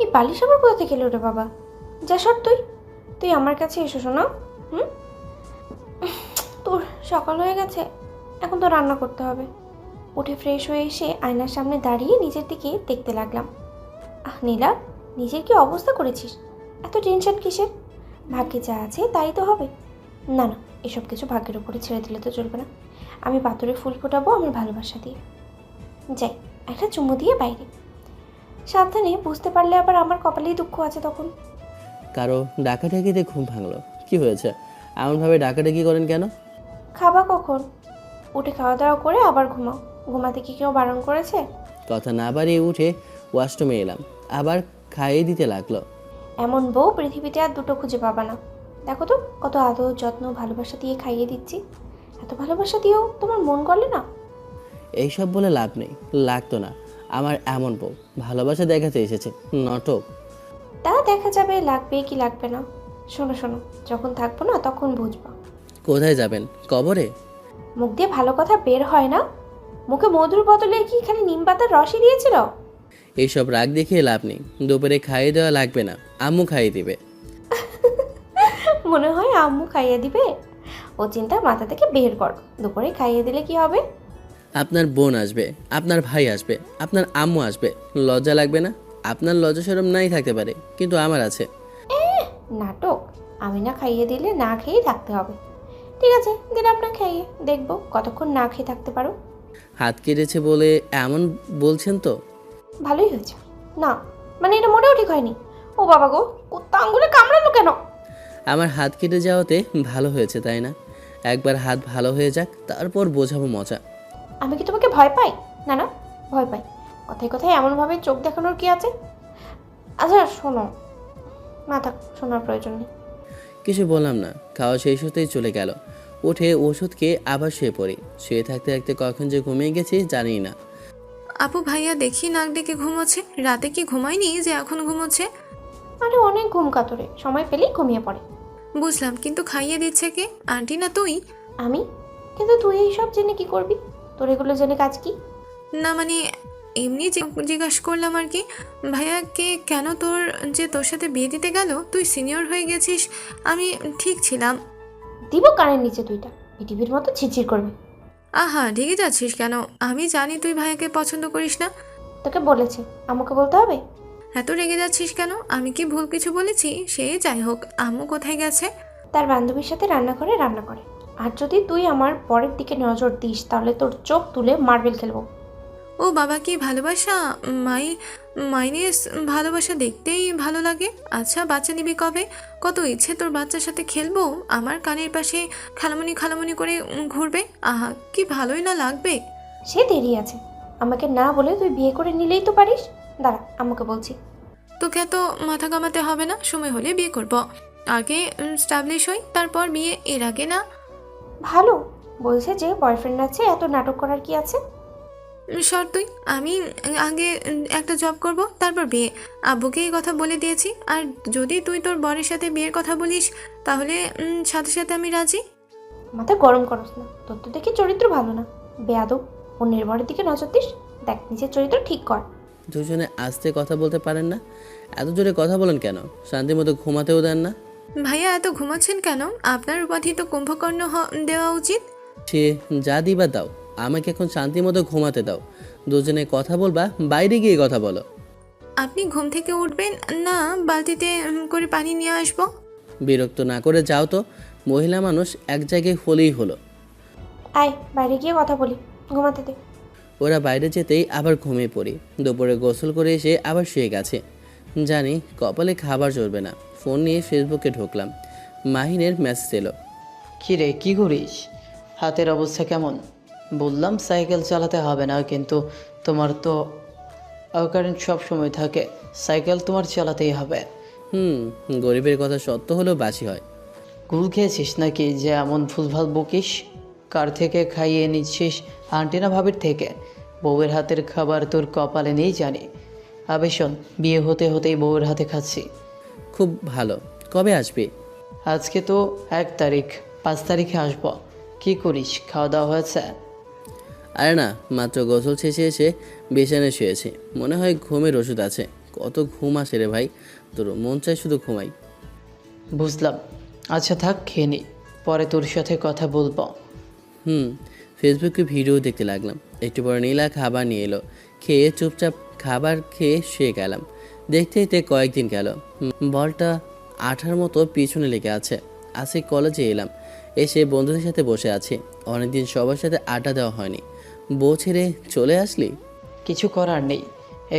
এই বালিশ আবার কোথা থেকে এলো রে বাবা? যা সর, তুই তুই আমার কাছে এসো শোনা। তোর সকাল হয়ে গেছে, এখন তো রান্না করতে হবে। উঠে ফ্রেশ হয়ে এসে আয়নার সামনে দাঁড়িয়ে নিজের দিকে দেখতে লাগলাম। নীলা, নিজের কি অবস্থা করেছিস? এত টেনশন কিসের? ভাগ্যে যা আছে তাই তো হবে। না না, এসব কিছু ভাগ্যের উপরে ছেড়ে দিলে তো চলবে না। আমি পাথরে ফুল ফোটাবো আমার ভালোবাসা দিয়ে। যাই, একটা চুমু দিয়ে বাইরে। সাবধানে, বুঝতে পারলে আবার আমার কপালেই দুঃখ আছে তখন। কারো ডাকাডাকিতে ঘুম ভাঙলো। কি হয়েছে? এমনভাবে ডাকাডাকি করেন কেন? খাবা কখন? উঠে খাওয়া দাওয়া করে আবার ঘুমাও। ঘুমাতে কি কেউ বারণ করেছে? কথা না বাড়িয়ে উঠে ওয়াশরুমে এলাম, আবার খাইয়ে দিতে লাগলো। এমন বউ পৃথিবীতে আর দুটো খুঁজে পাবা না। দেখো তো কত আদর যত্ন ভালোবাসা দিয়ে খাইয়ে দিচ্ছি। এত ভালোবাসা দিয়েও তোমার মন গলে না? এইসব বলে লাভ নেই, লাগতো না। আমার এমন বউ ভালোবাসা দেখাতে এসেছে, নাটক। তা দেখা যাবে লাগবে কি লাগবে না। শোনো শোনো, যখন থাকবো না তখন বুঝবা। কোথায় যাবেন? কবরে? মুখ দিয়ে ভালো কথা বের হয় না? মুখে মধুর বদলে কি খালি নিম পাতার রসই দিয়েছিল? এইসব রাগ দেখিয়ে লাভ নেই, দুপুরে খাইয়ে দেওয়া লাগবে না, আম্মু খাইয়ে দিবে। মনে হয় আম্মু খাইয়ে দিবে? ও চিন্তা মাথা থেকে বের কর। দুপুরে খাইয়ে দিলে কি হবে? আপনার বোন আসবে, আপনার ভাই আসবে, আপনার আম্মু আসবে, লজ্জা লাগবে না? আপনার লজ্জা শরম নাই থাকতে পারে, কিন্তু আমার আছে। নাটক। আমি না খাইয়ে দিলে না খেয়েই থাকতে হবে। ঠিক আছে, দিলাম না খাইয়ে, দেখবো কতক্ষণ না খেয়ে থাকতে পারো। হাত কেটেছে বলে এমন বলছেন তো? ভালোই হয়েছে। না মানে এটা মোটেও ঠিক হয়নি। ও বাবা গো, কুত্তা আঙ্গুলে কামড়ালো কেন? আমার হাত কেটে যাওয়াতে ভালো হয়েছে তাই না? একবার হাত ভালো হয়ে যাক, তারপর বোঝাবো মজা। আমি কি তোমাকে ভয় পাই? না না, ভয় পাই। কথায় কথায় এমনভাবে চোখ দেখানোর কি আছে? আচ্ছা শোনো, না থাক, শোনার প্রয়োজন নেই। কিছু বললাম না, খাওয়া শেষ হতেই চলে গেল। উঠে ওষুধ খেয়ে আবার শুয়ে পড়ি। শুয়ে থাকতে থাকতে কখন যে ঘুমিয়ে গেছি জানি না। আপু ভাইয়া দেখি নাক ডেকে ঘুমোচ্ছে, রাতে কি ঘুমায়নি যে এখন ঘুমোচ্ছে? আরে অনেক ঘুম কাতরে, সময় পেলেই ঘুমিয়ে পড়ে। বুঝলাম, কিন্তু খাইয়ে দিচ্ছে কে? আন্টি না তুই? আমি? কিন্তু তুই এইসব জেনে কি করবি? তোর এগুলো জেনে কাজ কি? না মানে এমনি জিজ্ঞাসা করলাম আর কি। ভাইয়াকে কেন তোর সাথে বিয়ে দিতে গেল? তুই সিনিয়র হয়ে গেছিস, আমি ঠিক ছিলাম। দিব কানের নিচে দুইটা, পৃথিবীর মতো ছিচির করবে। আহা রেগে যাচ্ছিস কেন? আমি জানি তুই ভাইয়াকে পছন্দ করিস না। তোকে বলেছে, আমাকে বলতে হবে? এত রেগে যাচ্ছিস কেন? আমি কি ভুল কিছু বলেছি? সে যাই হোক, আম্মু কোথায় গেছে? তার বান্ধবীর সাথে রান্না করে। আর যদি তুই আমার পরের দিকে নজর দিস তাহলে তোর চোখ তুলে মার্বেল খেলবো। ও বাবা, কি ভালোবাসা! মাইনেস ভালোবাসা দেখতেই ভালো লাগে। আচ্ছা বাচ্চা নিবি কবে? কত ইচ্ছে তোর বাচ্চার সাথে খেলবো, আমার কানের পাশে খালামুনি করে ঘুরবে। আহা কি ভালোই না লাগবে। সে দেরি আছে, আমাকে না বলে তুই বিয়ে করে নিলেই তো পারিস। দাঁড়া, আমাকে বলছি। তোকে এত মাথা কামাতে হবে না, সময় হলে বিয়ে করব। আগে স্টাবলিশ হই, তারপর বিয়ে, এর আগে না। ভালো বলছে যে বয়ফ্রেন্ড আছে, এত নাটক করার কি আছে? সর তুই, আমি আগে একটা জব করব, তারপর বিয়ে। আব্বুকে এই কথা বলে দিয়েছি। আর যদি তুই তোর বরের সাথে বিয়ের কথা বলিস তাহলে সাথে সাথে আমি রাজি। মাথা গরম করস না, তোর তো দেখি চরিত্র ভালো না। বেয়াদব, অন্যের বরের দিকে নজর দিস। দেখ নিজের চরিত্র ঠিক কর। দুজনে আস্তে কথা বলতে পারেন না? এত জোরে কথা বলেন কেন? শান্তি মতো ঘুমাতেও দেন না? ভাইয়া এত ঘুমাচ্ছেন কেন? আপনার উপাধি তো কুম্ভকর্ণ দেওয়া উচিত। সে যা দিবা দাও, আমাকে এখন শান্তি মতো ঘুমাতে দাও। দুজনে কথা বলবা, বাইরে গিয়ে কথা বলো। আপনি ঘুম থেকে উঠবেন না, বালতিতে করে পানি নিয়ে আসবো। বিরক্ত না করে যাও তো, মহিলা মানুষ এক জায়গায় হলেই হলো। আয় বাইরে গিয়ে কথা বলি, ঘুমাতে দে। ওরা বাইরে যেতেই আবার ঘুমিয়ে পড়ি। দুপুরে গোসল করে এসে আবার শুয়ে গেছে। জানি কপালে খাবার চলবে না। ফোন নিয়ে ফেসবুকে ঢুকলাম। মাহিনের মেসেজ এলো। কী রে, কী করিস? হাতের অবস্থা কেমন? বললাম সাইকেল চালাতে হবে না, কিন্তু তোমার তো কারেন্ট সব সময় থাকে, সাইকেল তোমার চালাতেই হবে। গরিবের কথা সত্য হলেও বাসি হয়। গুল খেয়েছিস নাকি যে এমন ভুলভাল বকিস? কার থেকে খাইয়ে নিচ্ছিস? আন্টিনা ভাবির থেকে? বউয়ের হাতের খাবার তোর কপালে নেই জানি। আবে শোন, বিয়ে হতে হতেই বউয়ের হাতে খাচ্ছি। খুব ভালো, কবে আসবি? আজকে তো 1 তারিখ, 5 তারিখে আসবো। কি করিস, খাওয়া দাওয়া হয়েছে? আরে না, মাত্র গোসল শেষে এসে বিছানায় শুয়েছি। মনে হয় ঘুমের ওষুধ আছে। কত ঘুম আসে রে ভাই, তোর মন চায় শুধু ঘুমাই। বুঝলাম। আচ্ছা থাক, খেয়ে নি, পরে তোর সাথে কথা বলবো। ফেসবুকে ভিডিও দেখতে লাগলাম। একটু পরে নীলা খাবার নিয়ে এলো। খেয়ে চুপচাপ খাবার খেয়ে শুয়ে গেলাম। দেখতে দেখতে কয়েকদিন গেল। বলটা আঠার মতো পিছনে লেগে আছে। আজকে কলেজে এলাম, এসে বন্ধুদের সাথে বসে আছি। অনেকদিন সবার সাথে আড্ডা দেওয়া হয়নি। বউ ছেড়ে চলে আসলি? কিছু করার নেই,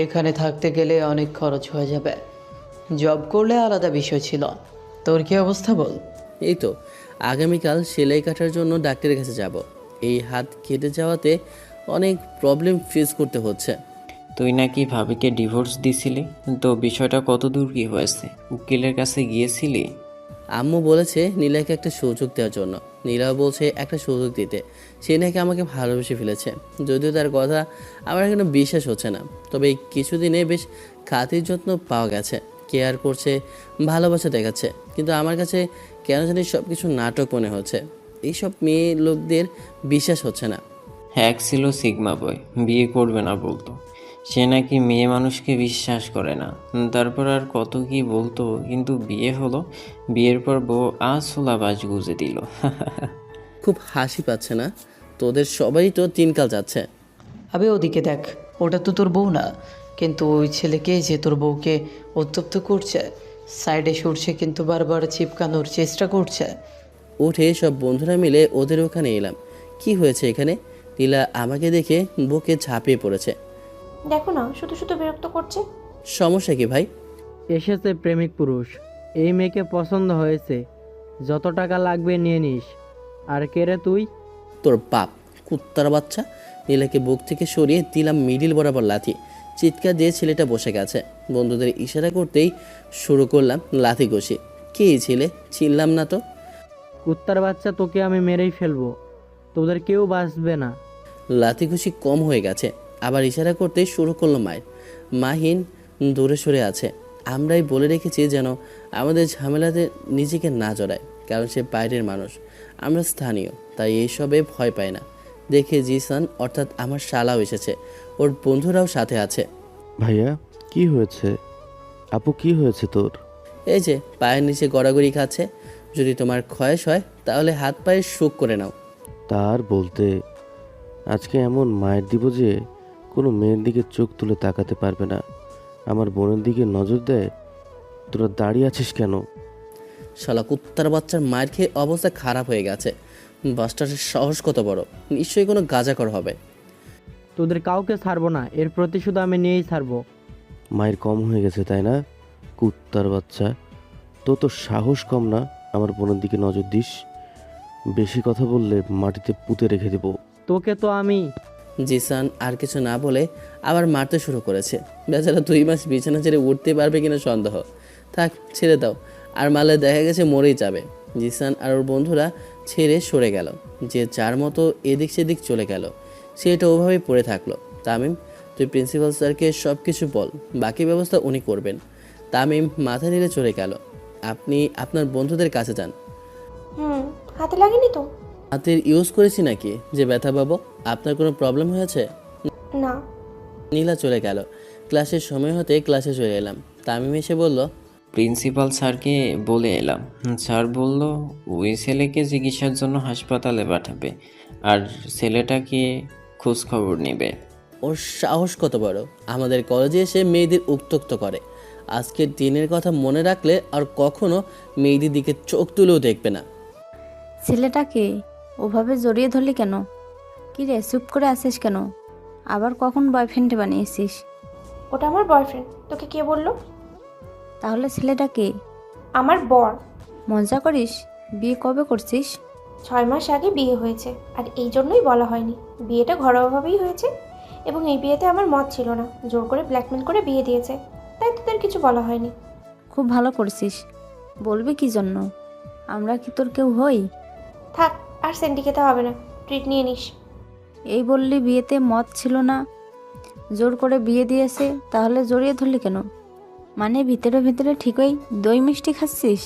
এখানে থাকতে গেলে অনেক খরচ হয়ে যাবে। জব করলে আলাদা বিষয় ছিল। তোর কি অবস্থা বল? এই তো আগামীকাল সেলাই কাটার জন্য ডাক্তারের কাছে যাব। এই হাত কেটে যাওয়াতে অনেক প্রবলেম ফেস করতে হচ্ছে। তুই নাকি ভাবিকে ডিভোর্স দিছিলি, তো বিষয়টা কত দূর কি হয়েছে? উকিলের কাছে গিয়েছিলি? আম্মু বলেছে নীলাকে একটা সুযোগ দেওয়ার জন্য। নীলাও বলছে একটা সুযোগ দিতে। সে নাকি আমাকে ভালোবেসে ফেলেছে। যদিও তার কথা আমার এখনো বিশ্বাস হচ্ছে না, তবে এই কিছুদিনে বেশ খাতির যত্ন পাওয়া গেছে। কেয়ার করছে, ভালোবাসা দেখাচ্ছে। কিন্তু আমার কাছে কেন জানি সব কিছু নাটক মনে হচ্ছে। এইসব মেয়ে লোকদের বিশ্বাস হচ্ছে না। হ্যাক ছিল সিগমা বয়, বিয়ে করবে না বলতো। সে নাকি মেয়ে মানুষকে বিশ্বাস করে না। তারপর আর কত কি বলতো, কিন্তু বিয়ে হলো। বিয়ের পর বউ আসলা গুজে দিল। খুব হাসি পাচ্ছে না? তোদের সবাই তো তিনকাল যাচ্ছে। আবে ওদিকে দেখ, ওটা তো তোর বউ না, কিন্তু ওই ছেলেকে যে তোর বউকে উত্তপ্ত করছে, সাইডে সরছে কিন্তু বারবার চিপকানোর চেষ্টা করছে। উঠে সব বন্ধুরা মিলে ওদের ওখানে এলাম। কি হয়েছে এখানে? নীলা আমাকে দেখে বুকে ঝাঁপিয়ে পড়েছে। দেখো না, শুধু শুধু বিরক্ত করছে। সমস্যা কি ভাই? এসেছে প্রেমিক পুরুষ। এই মেয়েকে পছন্দ হয়েছে, যত টাকা লাগবে নিয়ে নিস। আর কে রে তুই? তোর বাপ, কুত্তার বাচ্চা। নীলাকে বুক থেকে সরিয়ে দিলাম মিডিল বরাবর লাথি। চিৎকার দিয়ে ছেলেটা বসে গেছে। বন্ধুদের ইশারা করতেই শুরু করলাম লাথি ঘষি। কে এই ছেলে? চিনলাম না তো। কুত্তার বাচ্চা, তোকে আমি মেরেই ফেলবো, তোদের কেউ বাঁচবে না। লাথি ঘুষি কম হয়ে গেছে, আবার ইশারা করতেই শুরু করলো মায়ের। মাহিন দূরে সরে আছে। আমরাই বলে রেখেছি যেন আমাদের ঝামেলাতে নিজেকে না জড়ায়, কারণ সে বাইরের মানুষ, আমরা স্থানীয়, তাই এইসবে ভয় পায় না। দেখে জিসান অর্থাৎ আমার শালাও এসেছে, ওর বন্ধুরাও সাথে আছে। ভাইয়া কি হয়েছে? আপু কি হয়েছে তোর? এই যে পায়ের নিচে গড়াগড়ি খাচ্ছে। যদি তোমার ক্ষয়েস হয় তাহলে হাত পায়ের সুখ করে নাও। তার বলতে আজকে এমন মায়ের দিব যে কোনো মেয়ের দিকে চোখ তুলে তাকাতে পারবে না। আমার বোনের দিকে নজর দেয়। তোরা দাঁড়িয়ে আছিস কেন? শালা কুত্তার বাচ্চার মায়ের খেয়ে অবস্থা খারাপ হয়ে গেছে। বাস্টারের সাহস কত বড়! নিশ্চয়ই কোনো গাঁজাখর হবে। তোদের কাউকে ছাড়বো না, এর প্রতিশোধ আমি নিয়েই ছাড়বো। মায়ের কম হয়ে গেছে তাই না? কুত্তার বাচ্চা, তো সাহস কম না আমার বোনের দিকে নজর দিস? বেশি কথা বললে মাটিতে পুঁতে রেখে দেবো। তোকে তো আমি। জিসান আর কিছু না বলে আবার মারতে শুরু করেছে। বেচারা 2 মাস বিছানা ছেড়ে উঠতে পারবে কিনা সন্দেহ। থাক, ছেড়ে দাও। আর মারলে দেখা গেছে মরেই যাবে। জিসান আর ওর বন্ধুরা ছেড়ে সরে গেল। যে যার মতো এদিক সেদিক চলে গেল। সেটা ওভাবেই পড়ে থাকলো। তামিম, তুই প্রিন্সিপাল স্যারকে সব কিছু বল, বাকি ব্যবস্থা উনি করবেন। তামিম মাথা নেড়ে চলে গেল। আপনি আপনার বন্ধুদের কাছে যান। হাতে লাগেনি তো? হাতের ইউজ করেছি নাকি যে ব্যথা পাবো? আপনার কোনো প্রবলেম হয়েছে? না। নীলা চলে গেল। ক্লাসের সময় হতে ক্লাসে চলে এলাম। তামিম এসে বলল, প্রিন্সিপাল স্যারকে বলে এলাম। স্যার বলল ওই ছেলেকে চিকিৎসার জন্য হাসপাতালে পাঠাবে, আর ছেলেটাকে খোঁজ খবর নেবে। ওর সাহস কত বড় আমাদের কলেজে এসে মেয়েদের উত্ত্যক্ত করে। আজকের দিনের কথা মনে রাখলে আর কখনো মেয়েদের দিকে চোখ তুলেও দেখবে না। ছেলেটাকে ওভাবে জড়িয়ে ধরলি কেন? কি রে, চুপ করে আছিস কেন? আবার কখন বয়ফ্রেন্ডে বানিয়েছিস? ওটা আমার বয়ফ্রেন্ড। তোকে কে বললো? তাহলে ছেলেটাকে? আমার বর। মজা করিস? বিয়ে কবে করছিস? 6 মাস আগে বিয়ে হয়েছে, আর এই জন্যই বলা হয়নি। বিয়েটা ঘরোয়াভাবেই হয়েছে, এবং এই বিয়েতে আমার মত ছিল না। জোর করে ব্ল্যাকমেল করে বিয়ে দিয়েছে, তাই তোদের কিছু বলা হয়নি। খুব ভালো করছিস। বলবি কি জন্য? আমরা কি তোর কেউ হই? থাক, আর সেন্টি খেতে হবে না, ট্রিট নিয়ে নিস। এই বললি বিয়েতে মত ছিল না, জোর করে বিয়ে দিয়েছে, তাহলে জড়িয়ে ধরলি কেন? মানে ভিতরে ভিতরে ঠিকই দই মিষ্টি খাচ্ছিস?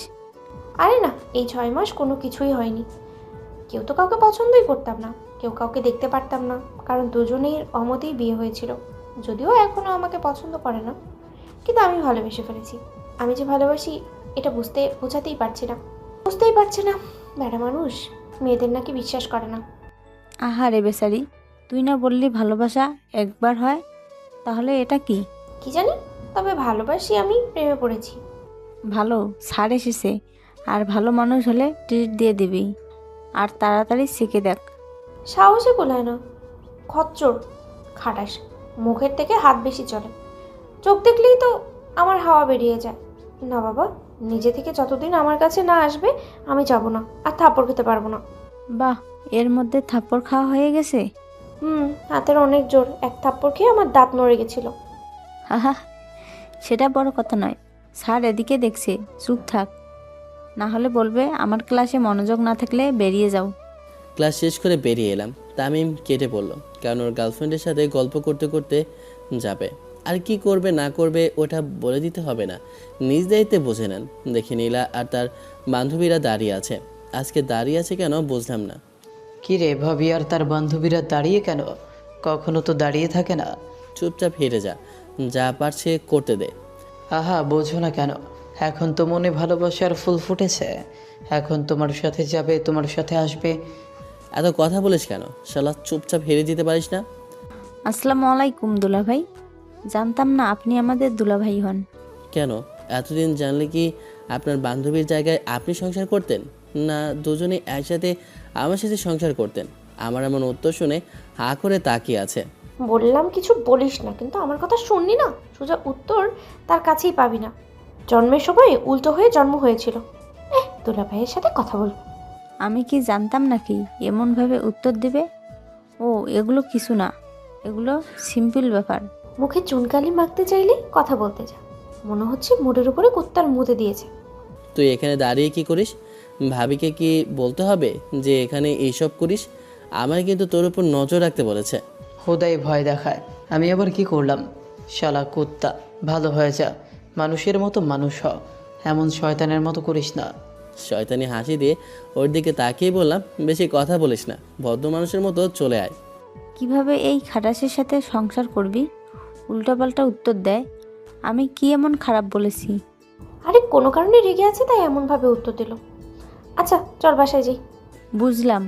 আরে না, এই 6 মাস কোনো কিছুই হয়নি। কেউ তো কাউকে পছন্দই করতাম না, কেউ কাউকে দেখতে পারতাম না, কারণ দুজনের অমতেই বিয়ে হয়েছিল। যদিও এখনও আমাকে পছন্দ করে না, কিন্তু আমি ভালোবেসে ফেলেছি। আমি যে ভালোবাসি এটা বোঝাতেই পারছি না। বুঝতেই পারছি না, বেড়া মানুষ মেয়েদের নাকি বিশ্বাস করে না। আহারে বেচারি, তুই না বললি ভালোবাসা একবার হয়? তাহলে এটা কি? কি জানি, তবে ভালোবাসি, আমি প্রেমে পড়েছি। ভালো ছাড় এসেছে, আর ভালো মানুষ হলে ট্রিট দিয়ে দিবি, আর তাড়াতাড়ি শিখে দেখ। সাহসে কোলায় না, খচ্চর খাটাস, মুখের থেকে হাত বেশি চলে। চোখ দেখলেই তো আমার হাওয়া বেরিয়ে যায়। না বাবা, নিজে থেকে যতদিন আমার কাছে না আসবে আমি যাব না, আর থাপ্পড় খেতে পারবো না। বাহ, এর মধ্যে থাপ্পড় খাওয়া হয়ে গেছে? হাতের অনেক জোর। এক থাপ্পড় খেয়ে আমার দাঁত নড়ে গেছিল। হাহা, সেটা বড় কথা নয়। স্যার এদিকে দেখছে, চুপ থাক, না হলে বলবে আমার ক্লাসে মনোযোগ না থাকলে বেরিয়ে যাও। ক্লাস শেষ করে বেরিয়ে এলাম। তামিম কেটে পড়লো, কারণ ওর গার্লফ্রেন্ডের সাথে গল্প করতে করতে যাবে। আর কি করবে না করবে ওটা বলে দিতে হবে না, নিজ দায়িত্বে বুঝে নেন। দেখে নীলা আর তার বান্ধবীরা দাঁড়িয়ে আছে। আজকে দাঁড়িয়ে আছে কেন বুঝলাম না। কি রে, ভাবি আর তার বান্ধবীরা দাঁড়িয়ে কেন? কখনো তো দাঁড়িয়ে থাকে না। চুপচাপ হেঁটে যা, যা পারছে করতে দে। আহা, বোঝো না কেন? এখন তো মনে ভালোবাসার ফুল ফুটেছে। এখন তোমার সাথে যাবে, তোমার সাথে আসবে। এত কথা বলিস কেন শালা? চুপচাপ হেরে যেতে পারিস না? আসসালামু আলাইকুম দুলাভাই। জানতাম না আপনি আমাদের দুলাভাই হন। কেন? এতদিন জানলে কি আপনার বান্ধবীর জায়গায় আপনি সংসার করতেন, না দুজনে একসাথে আমার সাথে সংসার করতেন? আমার এমন উত্তর শুনে হা করে তাকিয়ে আছে। বললাম কিছু বলিস না, কিন্তু আমার কথা শুনলি না। সোজা উত্তর তার কাছেই পাবি না। জন্মের সময় উল্টো হয়ে জন্ম হয়েছিল। দুলা ভাইয়ের সাথে কথা বল। আমি কি জানতাম নাকি এমনভাবে উত্তর দেবে? ও এগুলো কিছু না, এগুলো সিম্পল ব্যাপার। মুখে চুনকালি মাখতে চাইলে কথা বলতে যা। মনে হচ্ছে মুডের উপরে কুত্তার মুতে দিয়েছে। তুই এখানে দাঁড়িয়ে কি করিস? ভাবিকে কি বলতে হবে যে এখানে এইসব করিস? আমার কিন্তু তোর উপর নজর রাখতে বলেছে। হুদাই ভয় দেখায়। আমি আবার কি করলাম? শালা কুত্তা, ভালো হয়ে যা, মানুষের মতো মানুষ হ। এমন শয়তানের মতো করিস না। শয়তানি হাসি দিয়ে ওর দিকে তাকিয়ে বললাম, বেশি কথা বলিস না, ভদ্র মানুষের মতো চলে আয়। কিভাবে এই খাটাসের সাথে সংসার করবি? উল্টাপাল্টা উত্তর দেয়। আমি কি এমন খারাপ বলেছি? আরে কোনো কারণে রেগে আছে তাই এমনভাবে উত্তর দিল। আচ্ছা চল বাসায় যাই। বুঝলাম,